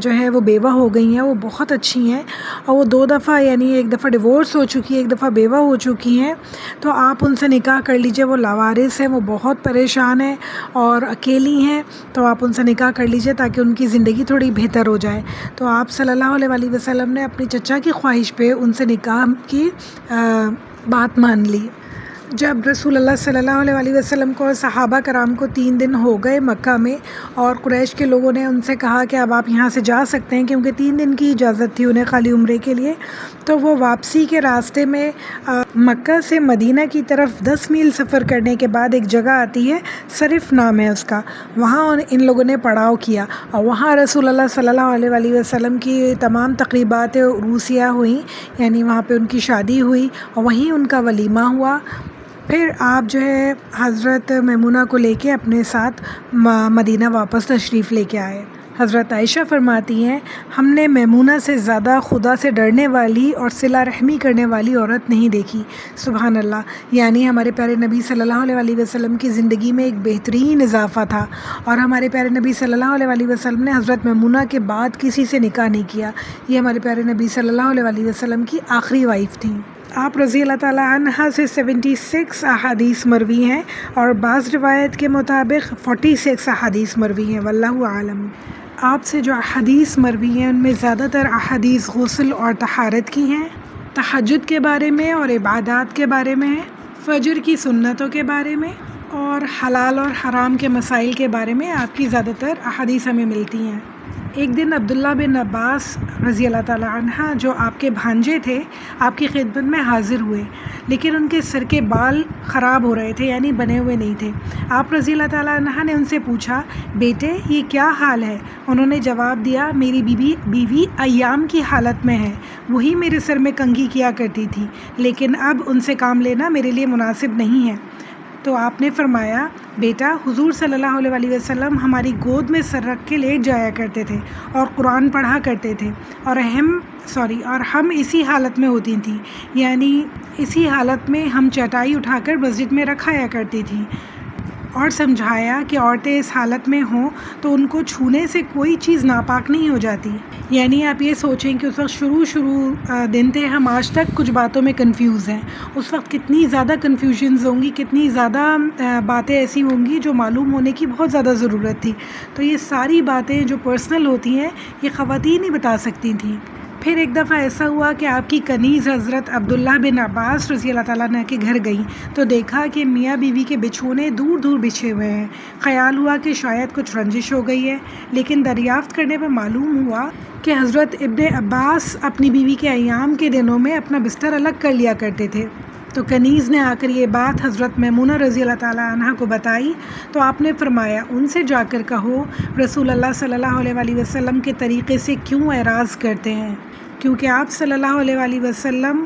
جو ہے وہ بیوہ ہو گئی ہیں، وہ بہت اچھی ہیں، اور وہ 2 دفعہ یعنی ایک دفعہ ڈیورس ہو چکی ہے، ایک دفعہ بیوہ ہو چکی ہیں، تو آپ ان سے نکاح کر لیجئے، وہ لاوارث ہیں، وہ بہت پریشان ہیں اور اکیلی ہیں، تو آپ ان سے نکاح کر لیجئے تاکہ ان کی زندگی تھوڑی بہتر ہو جائے۔ تو آپ صلی اللہ علیہ وسلم نے اپنی چچا کی خواہش پہ ان سے نکاح کی بات مان لی۔ جب رسول اللہ صلی اللہ علیہ وسلم کو اور صحابہ کرام کو 3 دن ہو گئے مکہ میں، اور قریش کے لوگوں نے ان سے کہا کہ اب آپ یہاں سے جا سکتے ہیں، کیونکہ 3 دن کی اجازت تھی انہیں خالی عمرے کے لیے، تو وہ واپسی کے راستے میں مکہ سے مدینہ کی طرف 10 میل سفر کرنے کے بعد ایک جگہ آتی ہے، صرف نام ہے اس کا، وہاں ان لوگوں نے پڑاؤ کیا، اور وہاں رسول اللہ صلی اللہ علیہ وسلم کی تمام تقریبات عروسیہ ہوئیں، یعنی وہاں پہ ان کی شادی ہوئی اور وہیں ان کا ولیمہ ہوا۔ پھر آپ جو ہے حضرت میمونہ کو لے کے اپنے ساتھ مدینہ واپس تشریف لے کے آئے۔ حضرت عائشہ فرماتی ہیں ہم نے میمونہ سے زیادہ خدا سے ڈرنے والی اور صلہ رحمی کرنے والی عورت نہیں دیکھی۔ سبحان اللہ، یعنی ہمارے پیارے نبی صلی اللہ علیہ وسلم کی زندگی میں ایک بہترین اضافہ تھا، اور ہمارے پیارے نبی صلی اللہ علیہ وسلم نے حضرت میمونہ کے بعد کسی سے نکاح نہیں کیا۔ یہ ہمارے پیارے نبی صلی اللہ علیہ وسلم کی آخری وائف تھیں۔ آپ رضی اللہ تعالیٰ عنہ سے 76 احادیث مروی ہیں، اور بعض روایت کے مطابق 46 احادیث مروی ہیں، واللہ عالم۔ آپ سے جو احادیث مروی ہیں ان میں زیادہ تر احادیث غسل اور طہارت کی ہیں، تہجد کے بارے میں اور عبادات کے بارے میں، فجر کی سنتوں کے بارے میں، اور حلال اور حرام کے مسائل کے بارے میں آپ کی زیادہ تر احادیث ہمیں ملتی ہیں۔ ایک دن عبداللہ بن عباس رضی اللہ تعالیٰ عنہ جو آپ کے بھانجے تھے آپ کی خدمت میں حاضر ہوئے، لیکن ان کے سر کے بال خراب ہو رہے تھے، یعنی بنے ہوئے نہیں تھے۔ آپ رضی اللہ تعالیٰ عنہ نے ان سے پوچھا، بیٹے یہ کیا حال ہے؟ انہوں نے جواب دیا، میری بیوی ایام کی حالت میں ہے، وہی میرے سر میں کنگھی کیا کرتی تھی، لیکن اب ان سے کام لینا میرے لیے مناسب نہیں ہے۔ تو آپ نے فرمایا، بیٹا حضور صلی اللہ علیہ وسلم ہماری گود میں سر رکھ کے لیٹ جایا کرتے تھے اور قرآن پڑھا کرتے تھے، اور ہم اسی حالت میں ہوتی تھیں، یعنی اسی حالت میں ہم چٹائی اٹھا کر مسجد میں رکھایا کرتی تھیں، اور سمجھایا کہ عورتیں اس حالت میں ہوں تو ان کو چھونے سے کوئی چیز ناپاک نہیں ہو جاتی۔ یعنی آپ یہ سوچیں کہ اس وقت شروع دن تھے، ہم آج تک کچھ باتوں میں کنفیوز ہیں، اس وقت کتنی زیادہ کنفیوژنز ہوں گی، کتنی زیادہ باتیں ایسی ہوں گی جو معلوم ہونے کی بہت زیادہ ضرورت تھی۔ تو یہ ساری باتیں جو پرسنل ہوتی ہیں یہ خواتین ہی بتا سکتی تھیں۔ پھر ایک دفعہ ایسا ہوا کہ آپ کی کنیز حضرت عبداللہ بن عباس رضی اللہ تعالیٰ عنہ کے گھر گئیں تو دیکھا کہ میاں بیوی کے بچھونے دور دور بچھے ہوئے ہیں۔ خیال ہوا کہ شاید کچھ رنجش ہو گئی ہے، لیکن دریافت کرنے پر معلوم ہوا کہ حضرت ابن عباس اپنی بیوی کے ایام کے دنوں میں اپنا بستر الگ کر لیا کرتے تھے۔ تو کنیز نے آ کر یہ بات حضرت میمونہ رضی اللہ تعالیٰ عنہ کو بتائی، تو آپ نے فرمایا ان سے جا کر کہو رسول اللہ صلی اللہ علیہ وسلم کے طریقے سے کیوں اعراض کرتے ہیں، کیونکہ آپ صلی اللہ علیہ وسلم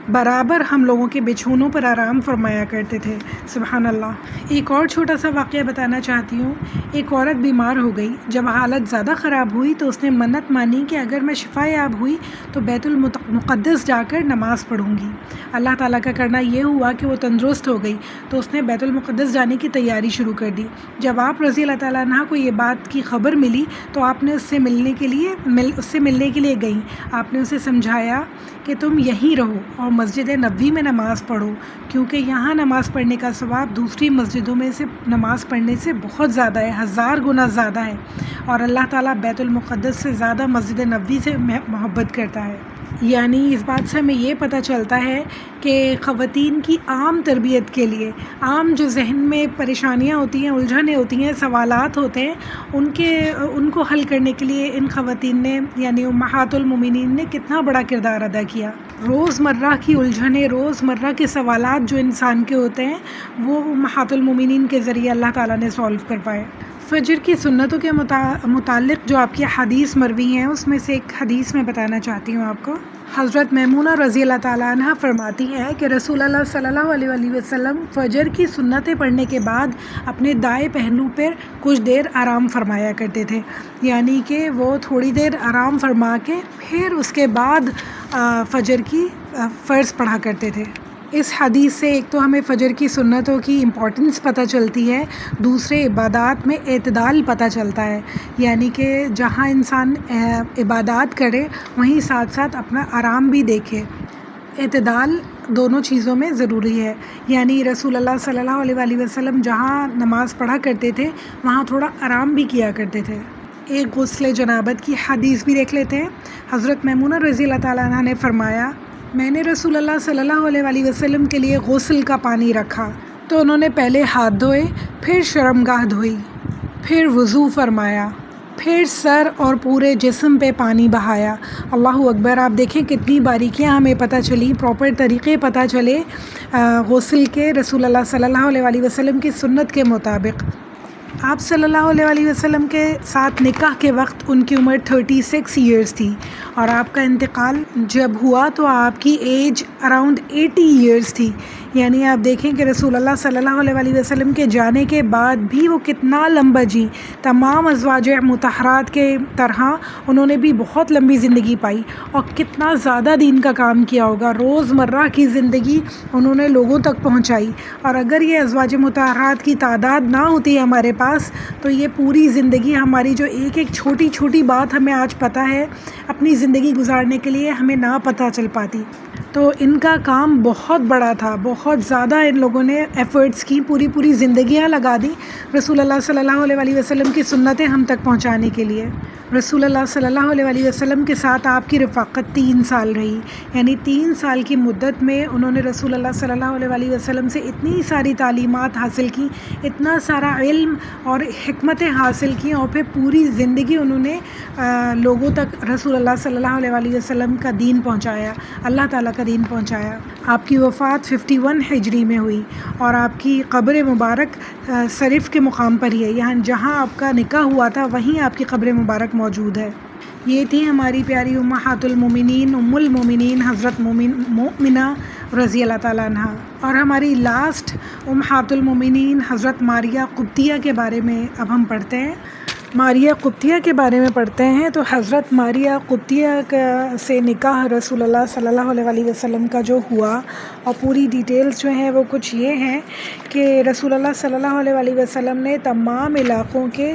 برابر ہم لوگوں کے بچھونوں پر آرام فرمایا کرتے تھے۔ سبحان اللہ۔ ایک اور چھوٹا سا واقعہ بتانا چاہتی ہوں۔ ایک عورت بیمار ہو گئی، جب حالت زیادہ خراب ہوئی تو اس نے منت مانی کہ اگر میں شفا یاب ہوئی تو بیت المقدس جا کر نماز پڑھوں گی۔ اللہ تعالیٰ کا کرنا یہ ہوا کہ وہ تندرست ہو گئی تو اس نے بیت المقدس جانے کی تیاری شروع کر دی۔ جب آپ رضی اللہ تعالیٰ عنہ کو یہ بات کی خبر ملی تو آپ نے اس سے ملنے کے لیے گئیں۔ آپ نے اسے سمجھایا کہ تم یہیں رہو اور مسجد نبوی میں نماز پڑھو، کیونکہ یہاں نماز پڑھنے کا ثواب دوسری مسجدوں میں سے نماز پڑھنے سے بہت زیادہ ہے، 1000 گنا زیادہ ہے، اور اللہ تعالیٰ بیت المقدس سے زیادہ مسجد نبوی سے محبت کرتا ہے۔ یعنی اس بات سے ہمیں یہ پتہ چلتا ہے کہ خواتین کی عام تربیت کے لیے، عام جو ذہن میں پریشانیاں ہوتی ہیں، الجھنیں ہوتی ہیں، سوالات ہوتے ہیں، ان کو حل کرنے کے لیے ان خواتین نے یعنی امہات المومنین نے کتنا بڑا کردار ادا کیا۔ روزمرہ کی الجھنیں، روزمرہ کے سوالات جو انسان کے ہوتے ہیں وہ امہات المومنین کے ذریعے اللہ تعالیٰ نے سولو کروائے۔ فجر کی سنتوں کے متعلق جو آپ کی حدیث مروی ہیں اس میں سے ایک حدیث میں بتانا چاہتی ہوں آپ کو۔ حضرت میمونہ رضی اللہ تعالیٰ عنہ فرماتی ہیں کہ رسول اللہ صلی اللہ علیہ وسلم فجر کی سنتیں پڑھنے کے بعد اپنے دائیں پہلو پر کچھ دیر آرام فرمایا کرتے تھے، یعنی کہ وہ تھوڑی دیر آرام فرما کے پھر اس کے بعد فجر کی فرض پڑھا کرتے تھے۔ اس حدیث سے ایک تو ہمیں فجر کی سنتوں کی امپورٹنس پتہ چلتی ہے، دوسرے عبادات میں اعتدال پتہ چلتا ہے، یعنی کہ جہاں انسان عبادات کرے وہیں ساتھ ساتھ اپنا آرام بھی دیکھے۔ اعتدال دونوں چیزوں میں ضروری ہے، یعنی رسول اللہ صلی اللہ علیہ وسلم جہاں نماز پڑھا کرتے تھے وہاں تھوڑا آرام بھی کیا کرتے تھے۔ ایک غسل جنابت کی حدیث بھی دیکھ لیتے ہیں۔ حضرت میمونہ رضی اللہ تعالیٰ عنہ نے فرمایا، میں نے رسول اللہ صلی اللہ علیہ وسلم کے لیے غسل کا پانی رکھا تو انہوں نے پہلے ہاتھ دھوئے، پھر شرمگاہ دھوئی، پھر وضو فرمایا، پھر سر اور پورے جسم پہ پانی بہایا۔ اللہ اکبر! آپ دیکھیں کتنی باریکیاں ہمیں پتہ چلی، پراپر طریقے پتہ چلے غسل کے رسول اللہ صلی اللہ علیہ وسلم کی سنت کے مطابق۔ آپ صلی اللہ علیہ وسلم کے ساتھ نکاح کے وقت ان کی عمر 36 ایئرز تھی، اور آپ کا انتقال جب ہوا تو آپ کی ایج اراؤنڈ 80 ایئرز تھی، یعنی آپ دیکھیں کہ رسول اللہ صلی اللہ علیہ وسلم کے جانے کے بعد بھی وہ کتنا لمبا جی، تمام ازواج مطہرات کے طرح انہوں نے بھی بہت لمبی زندگی پائی اور کتنا زیادہ دین کا کام کیا ہوگا، روز مرہ کی زندگی انہوں نے لوگوں تک پہنچائی۔ اور اگر یہ ازواج مطہرات کی تعداد نہ ہوتی ہمارے پاس تو یہ پوری زندگی ہماری جو ایک ایک چھوٹی چھوٹی بات ہمیں آج پتہ ہے اپنی زندگی گزارنے کے لیے ہمیں نہ پتہ چل پاتی۔ تو ان کا کام بہت بڑا تھا، بہت زیادہ ان لوگوں نے ایفرٹس کی، پوری زندگیاں لگا دی رسول اللہ صلی اللہ علیہ وسلم کی سنتیں ہم تک پہنچانے کے لیے۔ رسول اللہ صلی اللہ علیہ وسلم کے ساتھ آپ کی رفاقت 3 سال رہی، یعنی 3 سال کی مدت میں انہوں نے رسول اللہ صلی اللہ علیہ وسلم سے اتنی ساری تعلیمات حاصل کی، اتنا سارا علم اور حکمتیں حاصل کی، اور پھر پوری زندگی انہوں نے لوگوں تک رسول اللہ صلی اللہ علیہ وسلم کا دین پہنچایا، اللہ تعالیٰ کا دین پہنچایا۔ آپ کی وفات 51 ہجری میں ہوئی اور آپ کی قبر مبارک صرف کے مقام پر ہی ہے، یہاں جہاں آپ کا نکاح ہوا تھا وہیں آپ کی قبر مبارک موجود ہے۔ یہ تھی ہماری پیاری امہات المومنین، ام المومنین حضرت مومنہ رضی اللہ تعالیٰ عنہ۔ اور ہماری لاسٹ امہات المومنین حضرت ماریہ قبطیہ کے بارے میں اب ہم پڑھتے ہیں۔ ماریہ قبطیہ کے بارے میں پڑھتے ہیں تو حضرت ماریہ قبطیہ سے نکاح رسول اللہ صلی اللہ علیہ وسلم کا جو ہوا، اور پوری ڈیٹیلز جو ہیں وہ کچھ یہ ہیں کہ رسول اللہ صلی اللہ علیہ وسلم نے تمام علاقوں کے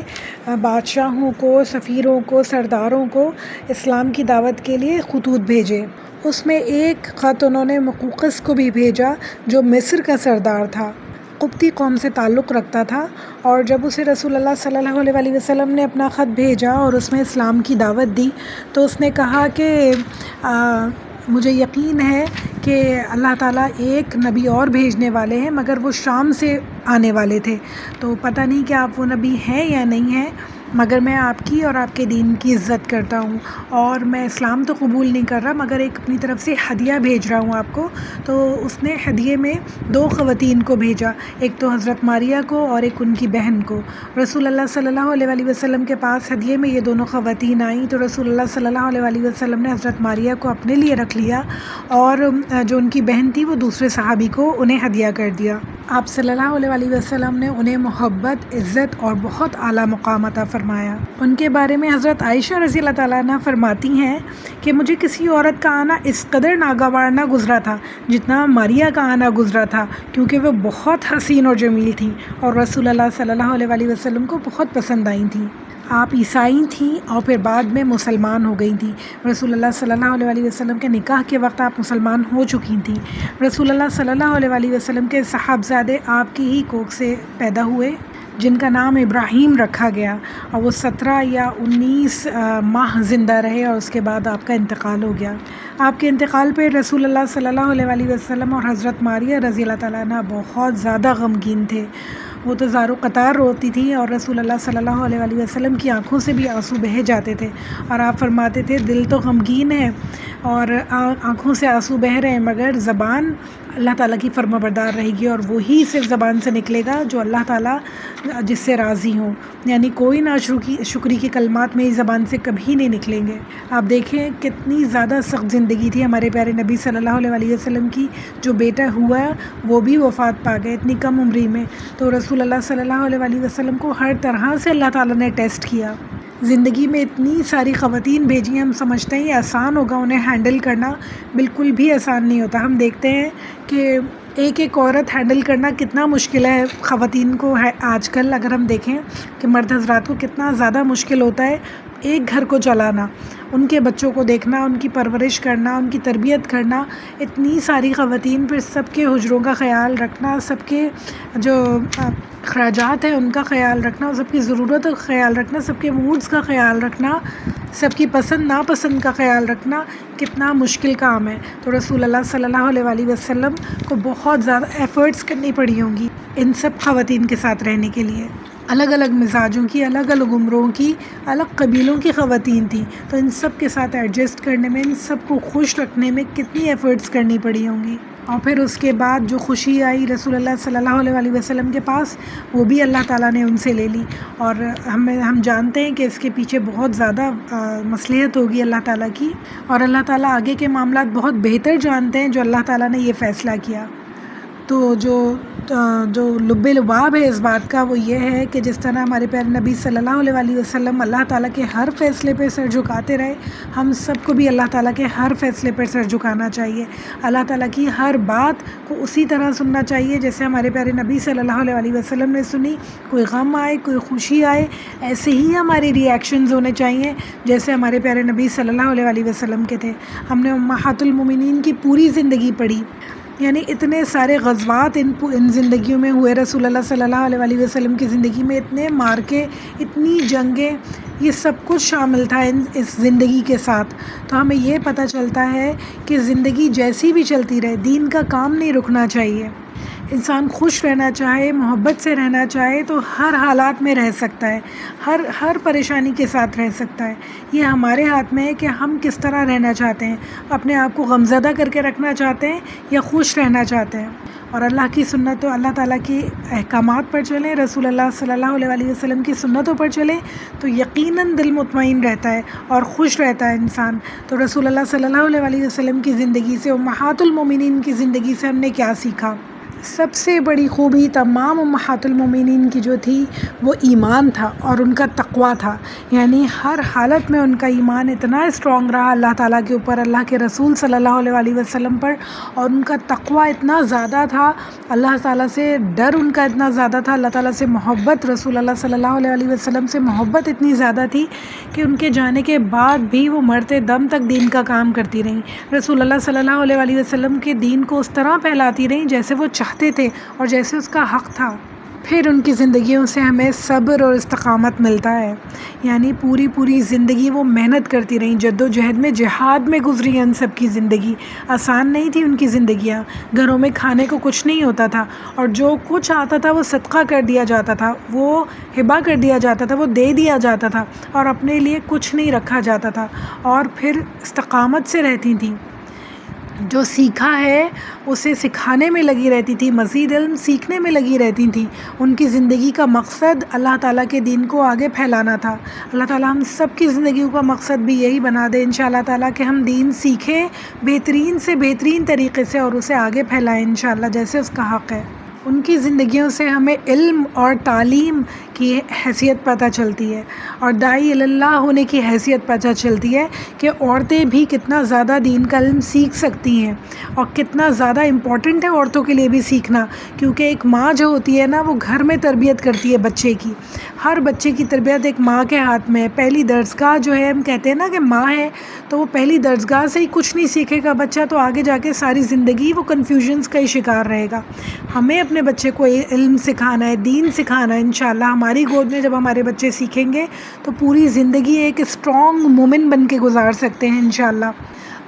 بادشاہوں کو، سفیروں کو، سرداروں کو اسلام کی دعوت کے لیے خطوط بھیجے۔ اس میں ایک خط انہوں نے مقوقس کو بھی بھیجا جو مصر کا سردار تھا، قبطی قوم سے تعلق رکھتا تھا، اور جب اسے رسول اللہ صلی اللہ علیہ وسلم نے اپنا خط بھیجا اور اس میں اسلام کی دعوت دی تو اس نے کہا کہ مجھے یقین ہے کہ اللہ تعالیٰ ایک نبی اور بھیجنے والے ہیں، مگر وہ شام سے آنے والے تھے، تو پتہ نہیں کہ آپ وہ نبی ہیں یا نہیں ہیں، مگر میں آپ کی اور آپ کے دین کی عزت کرتا ہوں، اور میں اسلام تو قبول نہیں کر رہا مگر ایک اپنی طرف سے ہدیہ بھیج رہا ہوں آپ کو۔ تو اس نے ہدیے میں 2 خواتین کو بھیجا، ایک تو حضرت ماریہ کو اور ایک ان کی بہن کو۔ رسول اللہ صلی اللہ علیہ وسلم کے پاس ہدیے میں یہ دونوں خواتین آئیں تو رسول اللہ صلی اللہ علیہ وسلم نے حضرت ماریہ کو اپنے لیے رکھ لیا، اور جو ان کی بہن تھی وہ دوسرے صحابی کو انہیں ہدیہ کر دیا۔ آپ صلی اللہ علیہ وسلم نے انہیں محبت، عزت اور بہت اعلیٰ مقام عطا فرمایا۔ ان کے بارے میں حضرت عائشہ رضی اللہ تعالیٰ عنہ فرماتی ہیں کہ مجھے کسی عورت کا آنا اس قدر ناگوار نہ گزرا تھا جتنا ماریہ کا آنا گزرا تھا، کیونکہ وہ بہت حسین اور جمیل تھیں اور رسول اللہ صلی اللہ علیہ وسلم کو بہت پسند آئی تھیں۔ آپ عیسائی تھیں اور پھر بعد میں مسلمان ہو گئی تھیں۔ رسول اللہ صلی اللہ علیہ وسلم کے نکاح کے وقت آپ مسلمان ہو چکی تھیں۔ رسول اللہ صلی اللہ علیہ وسلم کے صاحبزادے آپ کی ہی کوکھ سے پیدا ہوئے جن کا نام ابراہیم رکھا گیا، اور وہ 17 یا 19 ماہ زندہ رہے اور اس کے بعد آپ کا انتقال ہو گیا۔ آپ کے انتقال پہ رسول اللہ صلی اللہ علیہ وسلم اور حضرت ماریہ رضی اللہ تعالیٰ عنہ بہت زیادہ غمگین تھے، وہ تو زار و قطار روتی تھی، اور رسول اللہ صلی اللہ علیہ وسلم کی آنکھوں سے بھی آنسو بہہ جاتے تھے، اور آپ فرماتے تھے دل تو غمگین ہے اور آنکھوں سے آنسو بہہ رہے ہیں، مگر زبان اللہ تعالیٰ کی فرما بردار رہے گی، اور وہی صرف زبان سے نکلے گا جو اللہ تعالیٰ جس سے راضی ہوں، یعنی کوئی ناشکری کے کلمات میری زبان سے کبھی نہیں نکلیں گے۔ آپ دیکھیں کتنی زیادہ سخت زندگی تھی ہمارے پیارے نبی صلی اللہ علیہ وسلم کی، جو بیٹا ہوا وہ بھی وفات پا گئے اتنی کم عمری میں، تو رسول اللہ صلی اللہ علیہ وسلم کو ہر طرح سے اللہ تعالیٰ نے ٹیسٹ کیا۔ زندگی میں اتنی ساری خواتین بھیجی، ہم سمجھتے ہیں یہ آسان ہوگا انہیں ہینڈل کرنا، بالکل بھی آسان نہیں ہوتا۔ ہم دیکھتے ہیں کہ ایک عورت ہینڈل کرنا کتنا مشکل ہے خواتین کو، ہے آج کل اگر ہم دیکھیں کہ مرد حضرات کو کتنا زیادہ مشکل ہوتا ہے ایک گھر کو چلانا، ان کے بچوں کو دیکھنا، ان کی پرورش کرنا، ان کی تربیت کرنا، اتنی ساری خواتین، پھر سب کے حجروں کا خیال رکھنا، سب کے جو اخراجات ہیں ان کا خیال رکھنا، سب کی ضرورتوں کا خیال رکھنا، سب کے موڈز کا خیال رکھنا، سب کی پسند ناپسند کا خیال رکھنا، کتنا مشکل کام ہے۔ تو رسول اللہ صلی اللہ علیہ وسلم کو بہت زیادہ ایفرٹس کرنی پڑی ہوں گی ان سب خواتین کے ساتھ رہنے کے لیے۔ الگ الگ مزاجوں کی، الگ الگ عمروں کی، الگ قبیلوں کی خواتین تھیں، تو ان سب کے ساتھ ایڈجسٹ کرنے میں، ان سب کو خوش رکھنے میں کتنی ایفرٹس کرنی پڑی ہوں گی۔ اور پھر اس کے بعد جو خوشی آئی رسول اللہ صلی اللہ علیہ وسلم کے پاس، وہ بھی اللہ تعالیٰ نے ان سے لے لی، اور ہم جانتے ہیں کہ اس کے پیچھے بہت زیادہ مصلحت ہوگی اللہ تعالیٰ کی، اور اللہ تعالیٰ آگے کے معاملات بہت بہتر جانتے ہیں جو اللہ تعالیٰ نے یہ فیصلہ کیا۔ تو جو لب لباب ہے اس بات کا وہ یہ ہے کہ جس طرح ہمارے پیارے نبی صلی اللہ علیہ وسلم اللہ تعالیٰ کے ہر فیصلے پہ سر جھکاتے رہے، ہم سب کو بھی اللہ تعالیٰ کے ہر فیصلے پر سر جھکانا چاہیے، اللہ تعالیٰ کی ہر بات کو اسی طرح سننا چاہیے جیسے ہمارے پیارے نبی صلی اللہ علیہ وسلم نے سنی۔ کوئی غم آئے، کوئی خوشی آئے، ایسے ہی ہمارے ری ایکشنز ہونے چاہیے جیسے ہمارے پیارے نبی صلی اللہ علیہ وسلم کے تھے۔ ہم نے امہات المومنین کی پوری زندگی پڑھی، یعنی اتنے سارے غزوات ان زندگیوں میں ہوئے، رسول اللہ صلی اللہ علیہ وسلم کی زندگی میں اتنے مارکے، اتنی جنگیں، یہ سب کچھ شامل تھا اس زندگی کے ساتھ۔ تو ہمیں یہ پتہ چلتا ہے کہ زندگی جیسی بھی چلتی رہے، دین کا کام نہیں رکنا چاہیے۔ انسان خوش رہنا چاہے، محبت سے رہنا چاہے تو ہر حالات میں رہ سکتا ہے، ہر پریشانی کے ساتھ رہ سکتا ہے۔ یہ ہمارے ہاتھ میں ہے کہ ہم کس طرح رہنا چاہتے ہیں، اپنے آپ کو غمزدہ کر کے رکھنا چاہتے ہیں یا خوش رہنا چاہتے ہیں، اور اللہ کی سنت و اللہ تعالیٰ کی احکامات پر چلیں، رسول اللہ صلی اللہ علیہ وسلم کی سنتوں پر چلیں تو یقیناً دل مطمئن رہتا ہے اور خوش رہتا ہے انسان۔ تو رسول اللہ صلی اللہ علیہ وسلم کی زندگی سے، امہات المومنین کی زندگی سے ہم نے کیا سیکھا؟ سب سے بڑی خوبی تمام امہات المومنین کی جو تھی وہ ایمان تھا اور ان کا تقویٰ تھا، یعنی ہر حالت میں ان کا ایمان اتنا اسٹرانگ رہا اللہ تعالیٰ کے اوپر، اللہ کے رسول صلی اللہ علیہ وسلم پر، اور ان کا تقویٰ اتنا زیادہ تھا، اللہ تعالیٰ سے ڈر ان کا اتنا زیادہ تھا، اللہ تعالیٰ سے محبت، رسول اللہ صلی اللہ علیہ وسلم سے محبت اتنی زیادہ تھی کہ ان کے جانے کے بعد بھی وہ مرتے دم تک دین کا کام کرتی رہیں، رسول اللہ صلی اللہ علیہ وسلم کے دین کو اس طرح پھیلاتی رہیں جیسے وہ چاہتے تھے اور جیسے اس کا حق تھا۔ پھر ان کی زندگیوں سے ہمیں صبر اور استقامت ملتا ہے، یعنی پوری زندگی وہ محنت کرتی رہیں، جد و جہد میں، جہاد میں گزری ان سب کی زندگی، آسان نہیں تھی ان کی زندگیاں، گھروں میں کھانے کو کچھ نہیں ہوتا تھا، اور جو کچھ آتا تھا وہ صدقہ کر دیا جاتا تھا، وہ ہبہ کر دیا جاتا تھا، وہ دے دیا جاتا تھا، اور اپنے لیے کچھ نہیں رکھا جاتا تھا، اور پھر استقامت سے رہتی تھیں، جو سیکھا ہے اسے سکھانے میں لگی رہتی تھی، مزید علم سیکھنے میں لگی رہتی تھیں۔ ان کی زندگی کا مقصد اللہ تعالیٰ کے دین کو آگے پھیلانا تھا۔ اللہ تعالیٰ ہم سب کی زندگیوں کا مقصد بھی یہی بنا دے انشاءاللہ تعالیٰ کہ ہم دین سیکھیں بہترین سے بہترین طریقے سے اور اسے آگے پھیلائیں انشاءاللہ جیسے اس کا حق ہے۔ ان کی زندگیوں سے ہمیں علم اور تعلیم کی حیثیت پتہ چلتی ہے، اور داعی اللہ ہونے کی حیثیت پتہ چلتی ہے کہ عورتیں بھی کتنا زیادہ دین کا علم سیکھ سکتی ہیں، اور کتنا زیادہ امپورٹنٹ ہے عورتوں کے لیے بھی سیکھنا، کیونکہ ایک ماں جو ہوتی ہے نا وہ گھر میں تربیت کرتی ہے بچے کی، ہر بچے کی تربیت ایک ماں کے ہاتھ میں ہے۔ پہلی درسگاہ جو ہے، ہم کہتے ہیں نا کہ ماں ہے، تو وہ پہلی درسگاہ سے ہی کچھ نہیں سیکھے گا بچہ تو آگے جا کے ساری زندگی وہ کنفیوژنس کا ہی شکار رہے گا۔ ہمیں اپنے بچے کو علم سکھانا ہے، دین سکھانا ہے انشاءاللہ۔ ہماری گود میں جب ہمارے بچے سیکھیں گے تو پوری زندگی ایک اسٹرانگ مومن بن کے گزار سکتے ہیں انشاءاللہ۔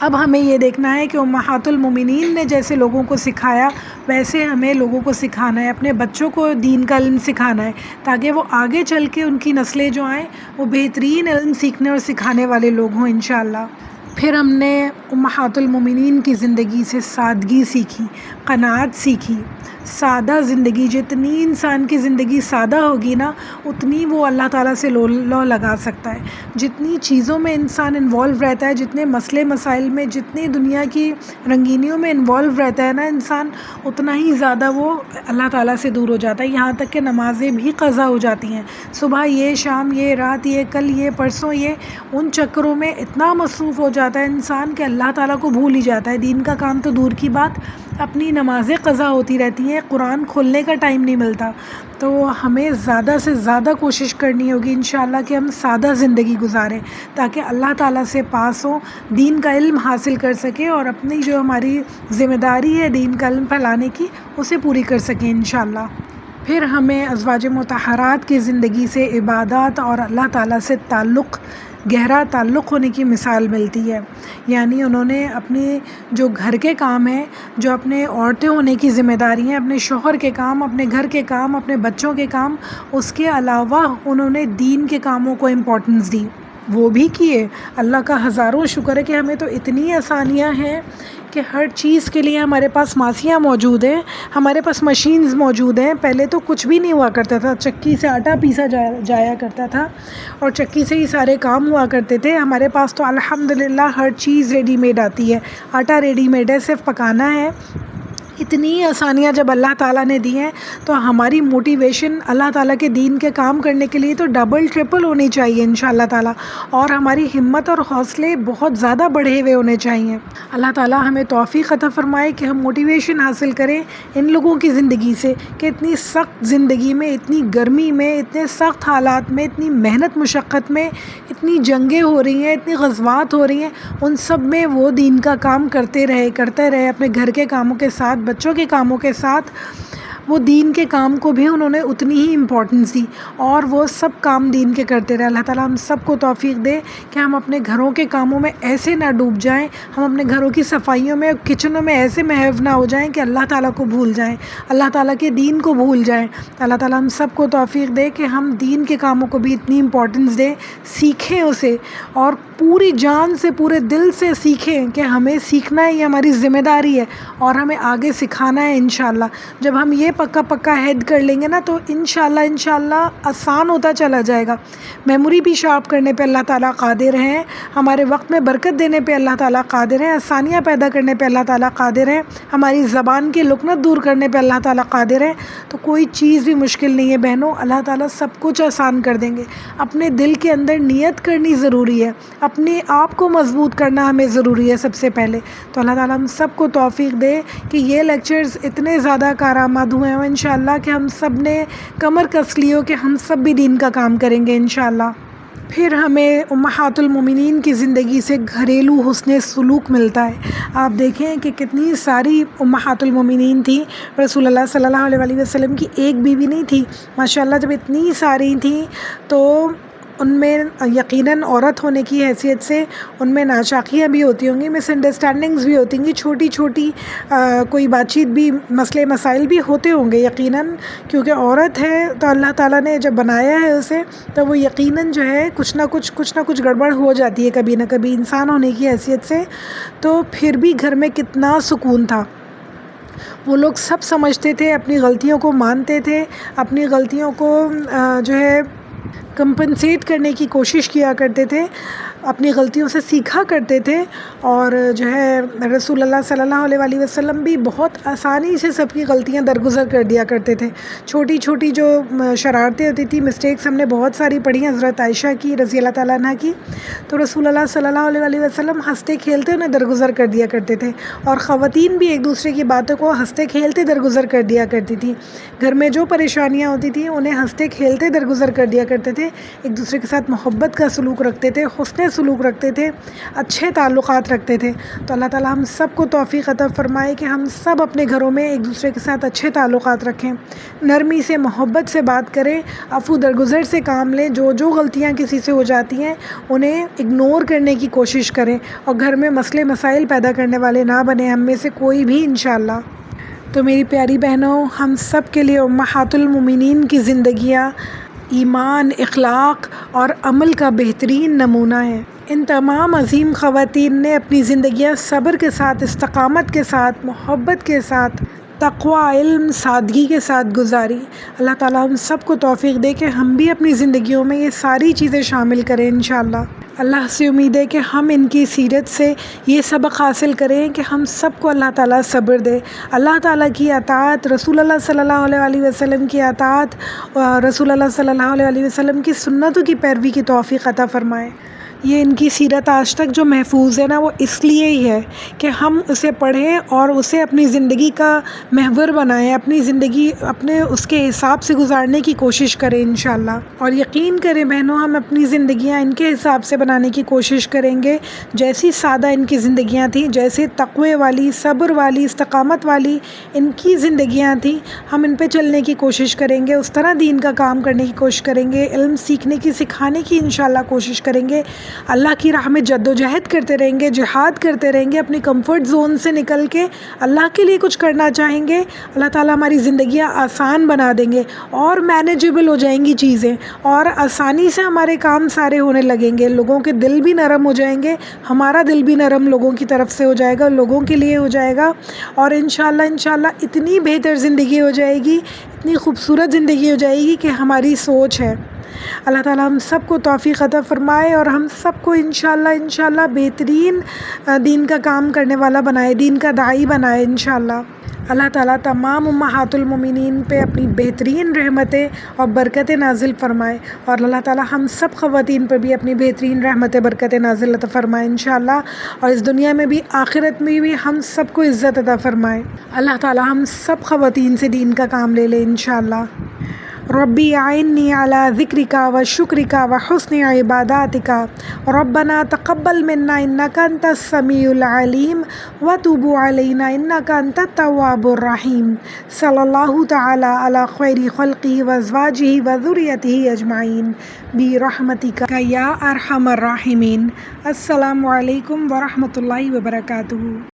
اب ہمیں یہ دیکھنا ہے کہ امہات المومنین نے جیسے لوگوں کو سکھایا ویسے ہمیں لوگوں کو سکھانا ہے، اپنے بچوں کو دین کا علم سکھانا ہے، تاکہ وہ آگے چل کے ان کی نسلیں جو آئیں وہ بہترین علم سیکھنے اور سکھانے والے لوگ ہوں انشاءاللہ۔ پھر ہم نے امہات المومنین کی زندگی سے سادگی سیکھی، قناعت سیکھی، سادہ زندگی، جتنی انسان کی زندگی سادہ ہوگی نا اتنی وہ اللہ تعالیٰ سے لو لگا سکتا ہے۔ جتنی چیزوں میں انسان انوالو رہتا ہے، جتنے مسئلے مسائل میں، جتنی دنیا کی رنگینیوں میں انوالو رہتا ہے نا انسان، اتنا ہی زیادہ وہ اللہ تعالیٰ سے دور ہو جاتا ہے، یہاں تک کہ نمازیں بھی قضا ہو جاتی ہیں، صبح یہ، شام یہ، رات یہ، کل یہ، پرسوں یہ، ان چکروں میں اتنا مصروف ہو جاتا ہے انسان کہ اللہ تعالیٰ کو بھول ہی جاتا ہے۔ دین کا کام تو دور کی بات، اپنی نمازیں قضا ہوتی رہتی ہیں، قرآن کھولنے کا ٹائم نہیں ملتا۔ تو ہمیں زیادہ سے زیادہ کوشش کرنی ہوگی انشاءاللہ کہ ہم سادہ زندگی گزاریں تاکہ اللہ تعالیٰ سے پاس ہوں، دین کا علم حاصل کر سکیں، اور اپنی جو ہماری ذمہ داری ہے دین کا علم پھیلانے کی اسے پوری کر سکیں انشاءاللہ۔ پھر ہمیں ازواج مطہرات کی زندگی سے عبادات اور اللہ تعالیٰ سے گہرا تعلق ہونے کی مثال ملتی ہے، یعنی انہوں نے اپنے جو گھر کے کام ہیں، جو اپنے عورتیں ہونے کی ذمہ داری ہیں، اپنے شوہر کے کام، اپنے گھر کے کام، اپنے بچوں کے کام، اس کے علاوہ انہوں نے دین کے کاموں کو امپورٹنس دی، وہ بھی کیے۔ اللہ کا ہزاروں شکر ہے کہ ہمیں تو اتنی آسانیاں ہیں کہ ہر چیز کے لیے ہمارے پاس ماسیاں موجود ہیں، ہمارے پاس مشینز موجود ہیں۔ پہلے تو کچھ بھی نہیں ہوا کرتا تھا، چکی سے آٹا پیسا جایا کرتا تھا اور چکی سے ہی سارے کام ہوا کرتے تھے۔ ہمارے پاس تو الحمدللہ ہر چیز ریڈی میڈ آتی ہے، آٹا ریڈی میڈ ہے، صرف پکانا ہے اتنی آسانیاں جب اللہ تعالیٰ نے دی ہیں تو ہماری موٹیویشن اللہ تعالیٰ کے دین کے کام کرنے کے لیے تو ڈبل ٹرپل ہونی چاہیے انشاءاللہ تعالیٰ، اور ہماری ہمت اور حوصلے بہت زیادہ بڑھے ہوئے ہونے چاہیے۔ اللہ تعالیٰ ہمیں توفیق عطا فرمائے کہ ہم موٹیویشن حاصل کریں ان لوگوں کی زندگی سے کہ اتنی سخت زندگی میں، اتنی گرمی میں، اتنے سخت حالات میں، اتنی محنت مشقت میں، اتنی جنگیں ہو رہی ہیں، اتنی غزوات ہو رہی ہیں، ان سب میں وہ دین کا کام کرتے رہے اپنے گھر کے کاموں کے ساتھ، بچوں کے کاموں کے ساتھ، وہ دین کے کام کو بھی انہوں نے اتنی ہی امپورٹنس دی، اور وہ سب کام دین کے کرتے رہے۔ اللہ تعالیٰ ہم سب کو توفیق دے کہ ہم اپنے گھروں کے کاموں میں ایسے نہ ڈوب جائیں، ہم اپنے گھروں کی صفائیوں میں، کچنوں میں ایسے محو نہ ہو جائیں کہ اللہ تعالیٰ کو بھول جائیں، اللہ تعالیٰ کے دین کو بھول جائیں۔ اللہ تعالیٰ ہم سب کو توفیق دے کہ ہم دین کے کاموں کو بھی اتنی امپورٹنس دیں، سیکھیں اسے، اور پوری جان سے، پورے دل سے سیکھیں کہ ہمیں سیکھنا ہے، یہ ہماری ذمہ داری ہے، اور ہمیں آگے سکھانا ہے انشاءاللہ۔ جب ہم یہ پکا ہیڈ کر لیں گے نا تو انشاءاللہ آسان ہوتا چلا جائے گا۔ میموری بھی شارپ کرنے پہ اللہ تعالیٰ قادر ہیں، ہمارے وقت میں برکت دینے پہ اللہ تعالیٰ قادر ہیں، آسانیاں پیدا کرنے پہ اللہ تعالیٰ قادر ہیں، ہماری زبان کی لکنت دور کرنے پہ اللہ تعالیٰ قادر ہیں۔ تو کوئی چیز بھی مشکل نہیں ہے بہنوں، اللہ تعالیٰ سب کچھ آسان کر دیں گے۔ اپنے دل کے اندر نیت کرنی ضروری ہے، اپنے آپ کو مضبوط کرنا ہمیں ضروری ہے سب سے پہلے۔ تو اللہ تعالیٰ ہم سب کو توفیق دے کہ یہ لیکچرز اتنے زیادہ کارآمد ہوئے ہیں انشاءاللہ کہ ہم سب نے کمر کس لی ہو کہ ہم سب بھی دین کا کام کریں گے انشاءاللہ۔ پھر ہمیں امہات المومنین کی زندگی سے گھریلو حسن سلوک ملتا ہے۔ آپ دیکھیں کہ کتنی ساری امہات المومنین تھیں، رسول اللہ صلی اللہ علیہ وآلہ وسلم کی ایک بیوی نہیں تھی، ماشاءاللہ جب اتنی ساری تھیں تو ان میں یقیناً عورت ہونے کی حیثیت سے ان میں ناچاقیاں بھی ہوتی ہوں گی، مس انڈرسٹینڈنگز بھی ہوتی ہوں گی، چھوٹی چھوٹی کوئی بات چیت بھی، مسئلے مسائل بھی ہوتے ہوں گے یقیناً، کیونکہ عورت ہے تو اللہ تعالیٰ نے جب بنایا ہے اسے تو وہ یقیناً جو ہے کچھ نہ کچھ گڑبڑ ہو جاتی ہے کبھی نہ کبھی انسان ہونے کی حیثیت سے۔ تو پھر بھی گھر میں کتنا سکون تھا، وہ لوگ سب سمجھتے تھے، اپنی غلطیوں کو مانتے تھے، اپنی غلطیوں کو جو ہے کمپنسیٹ کرنے کی کوشش کیا کرتے تھے، اپنی غلطیوں سے سیکھا کرتے تھے، اور جو ہے رسول اللہ صلی اللہ علیہ وآلہ وسلم بھی بہت آسانی سے سب کی غلطیاں درگزر کر دیا کرتے تھے۔ چھوٹی چھوٹی جو شرارتیں ہوتی تھی، مسٹیکس ہم نے بہت ساری پڑھی ہیں حضرت عائشہ کی رضی اللہ تعالیٰ عنہ کی، تو رسول اللہ صلی اللہ علیہ وآلہ وسلم ہنستے کھیلتے انہیں درگزر کر دیا کرتے تھے، اور خواتین بھی ایک دوسرے کی باتوں کو ہنستے کھیلتے درگزر کر دیا کرتی تھیں۔ گھر میں جو پریشانیاں ہوتی تھیں انہیں ہنستے کھیلتے درگزر کر دیا کرتے تھے، ایک دوسرے کے ساتھ محبت کا سلوک رکھتے تھے، حسن سلوک رکھتے تھے، اچھے تعلقات رکھتے تھے۔ تو اللہ تعالیٰ ہم سب کو توفیق عطا فرمائے کہ ہم سب اپنے گھروں میں ایک دوسرے کے ساتھ اچھے تعلقات رکھیں، نرمی سے، محبت سے بات کریں، عفو درگزر سے کام لیں، جو غلطیاں کسی سے ہو جاتی ہیں انہیں اگنور کرنے کی کوشش کریں، اور گھر میں مسئلے مسائل پیدا کرنے والے نہ بنیں ہم میں سے کوئی بھی انشاءاللہ۔ تو میری پیاری بہنوں، ہم سب کے لیے امہات المومنین کی زندگیاں ایمان، اخلاق اور عمل کا بہترین نمونہ ہے۔ ان تمام عظیم خواتین نے اپنی زندگیاں صبر کے ساتھ، استقامت کے ساتھ، محبت کے ساتھ، تقوی، علم، سادگی کے ساتھ گزاری۔ اللہ تعالیٰ ہم سب کو توفیق دے کہ ہم بھی اپنی زندگیوں میں یہ ساری چیزیں شامل کریں انشاءاللہ۔ اللہ سے امید ہے کہ ہم ان کی سیرت سے یہ سبق حاصل کریں کہ ہم سب کو اللہ تعالیٰ صبر دے، اللہ تعالیٰ کی اطاعت، رسول اللہ صلی اللہ علیہ وآلہ وسلم کی اطاعت، رسول اللہ صلی اللہ علیہ وآلہ وسلم کی سنتوں کی پیروی کی توفیق عطا فرمائے۔ یہ ان کی سیرت آج تک جو محفوظ ہے نا، وہ اس لیے ہی ہے کہ ہم اسے پڑھیں اور اسے اپنی زندگی کا محور بنائیں، اپنی زندگی اپنے اس کے حساب سے گزارنے کی کوشش کریں انشاءاللہ۔ اور یقین کریں بہنوں، ہم اپنی زندگیاں ان کے حساب سے بنانے کی کوشش کریں گے، جیسی سادہ ان کی زندگیاں تھیں، جیسے تقوی والی، صبر والی، استقامت والی ان کی زندگیاں تھیں، ہم ان پہ چلنے کی کوشش کریں گے، اس طرح دین کا کام کرنے کی کوشش کریں گے، علم سیکھنے کی، سکھانے کی انشاءاللہ کوشش کریں گے، اللہ کی راہ میں جد و جہد کرتے رہیں گے، جہاد کرتے رہیں گے، اپنی کمفرٹ زون سے نکل کے اللہ کے لیے کچھ کرنا چاہیں گے۔ اللہ تعالیٰ ہماری زندگیاں آسان بنا دیں گے، اور مینیجیبل ہو جائیں گی چیزیں، اور آسانی سے ہمارے کام سارے ہونے لگیں گے، لوگوں کے دل بھی نرم ہو جائیں گے، ہمارا دل بھی نرم لوگوں کی طرف سے ہو جائے گا، لوگوں کے لیے ہو جائے گا، اور انشاءاللہ اتنی بہتر زندگی ہو جائے گی، اتنی خوبصورت زندگی ہو جائے گی کہ ہماری سوچ ہے۔ اللہ تعالیٰ ہم سب کو توفیق عطا فرمائے، اور ہم سب کو انشاءاللہ بہترین دین کا کام کرنے والا بنائے، دین کا داعی بنائے انشاءاللہ۔ اللہ تعالیٰ تمام امہات المومنین پہ اپنی بہترین رحمتیں اور برکتیں نازل فرمائے، اور اللہ تعالیٰ ہم سب خواتین پر بھی اپنی بہترین رحمتیں برکتیں نازل عطا فرمائے انشاءاللہ، اور اس دنیا میں بھی آخرت میں بھی ہم سب کو عزت عطا فرمائے۔ اللہ تعالیٰ ہم سب خواتین سے دین کا کام لے لے انشاءاللہ۔ ربی اعنی علی ذکرک و شکرک و حسن عباداتک، ربنا تقبل منا انک انت السمیع العلیم وتب علینا انک انت التواب الرحیم۔ صلی اللہ تعالی علی خیر خلقہ و ازواجہ و ذریتہ اجمعین برحمتک یا ارحم الراحمین۔ السلام علیکم ورحمۃ اللہ وبرکاتہ۔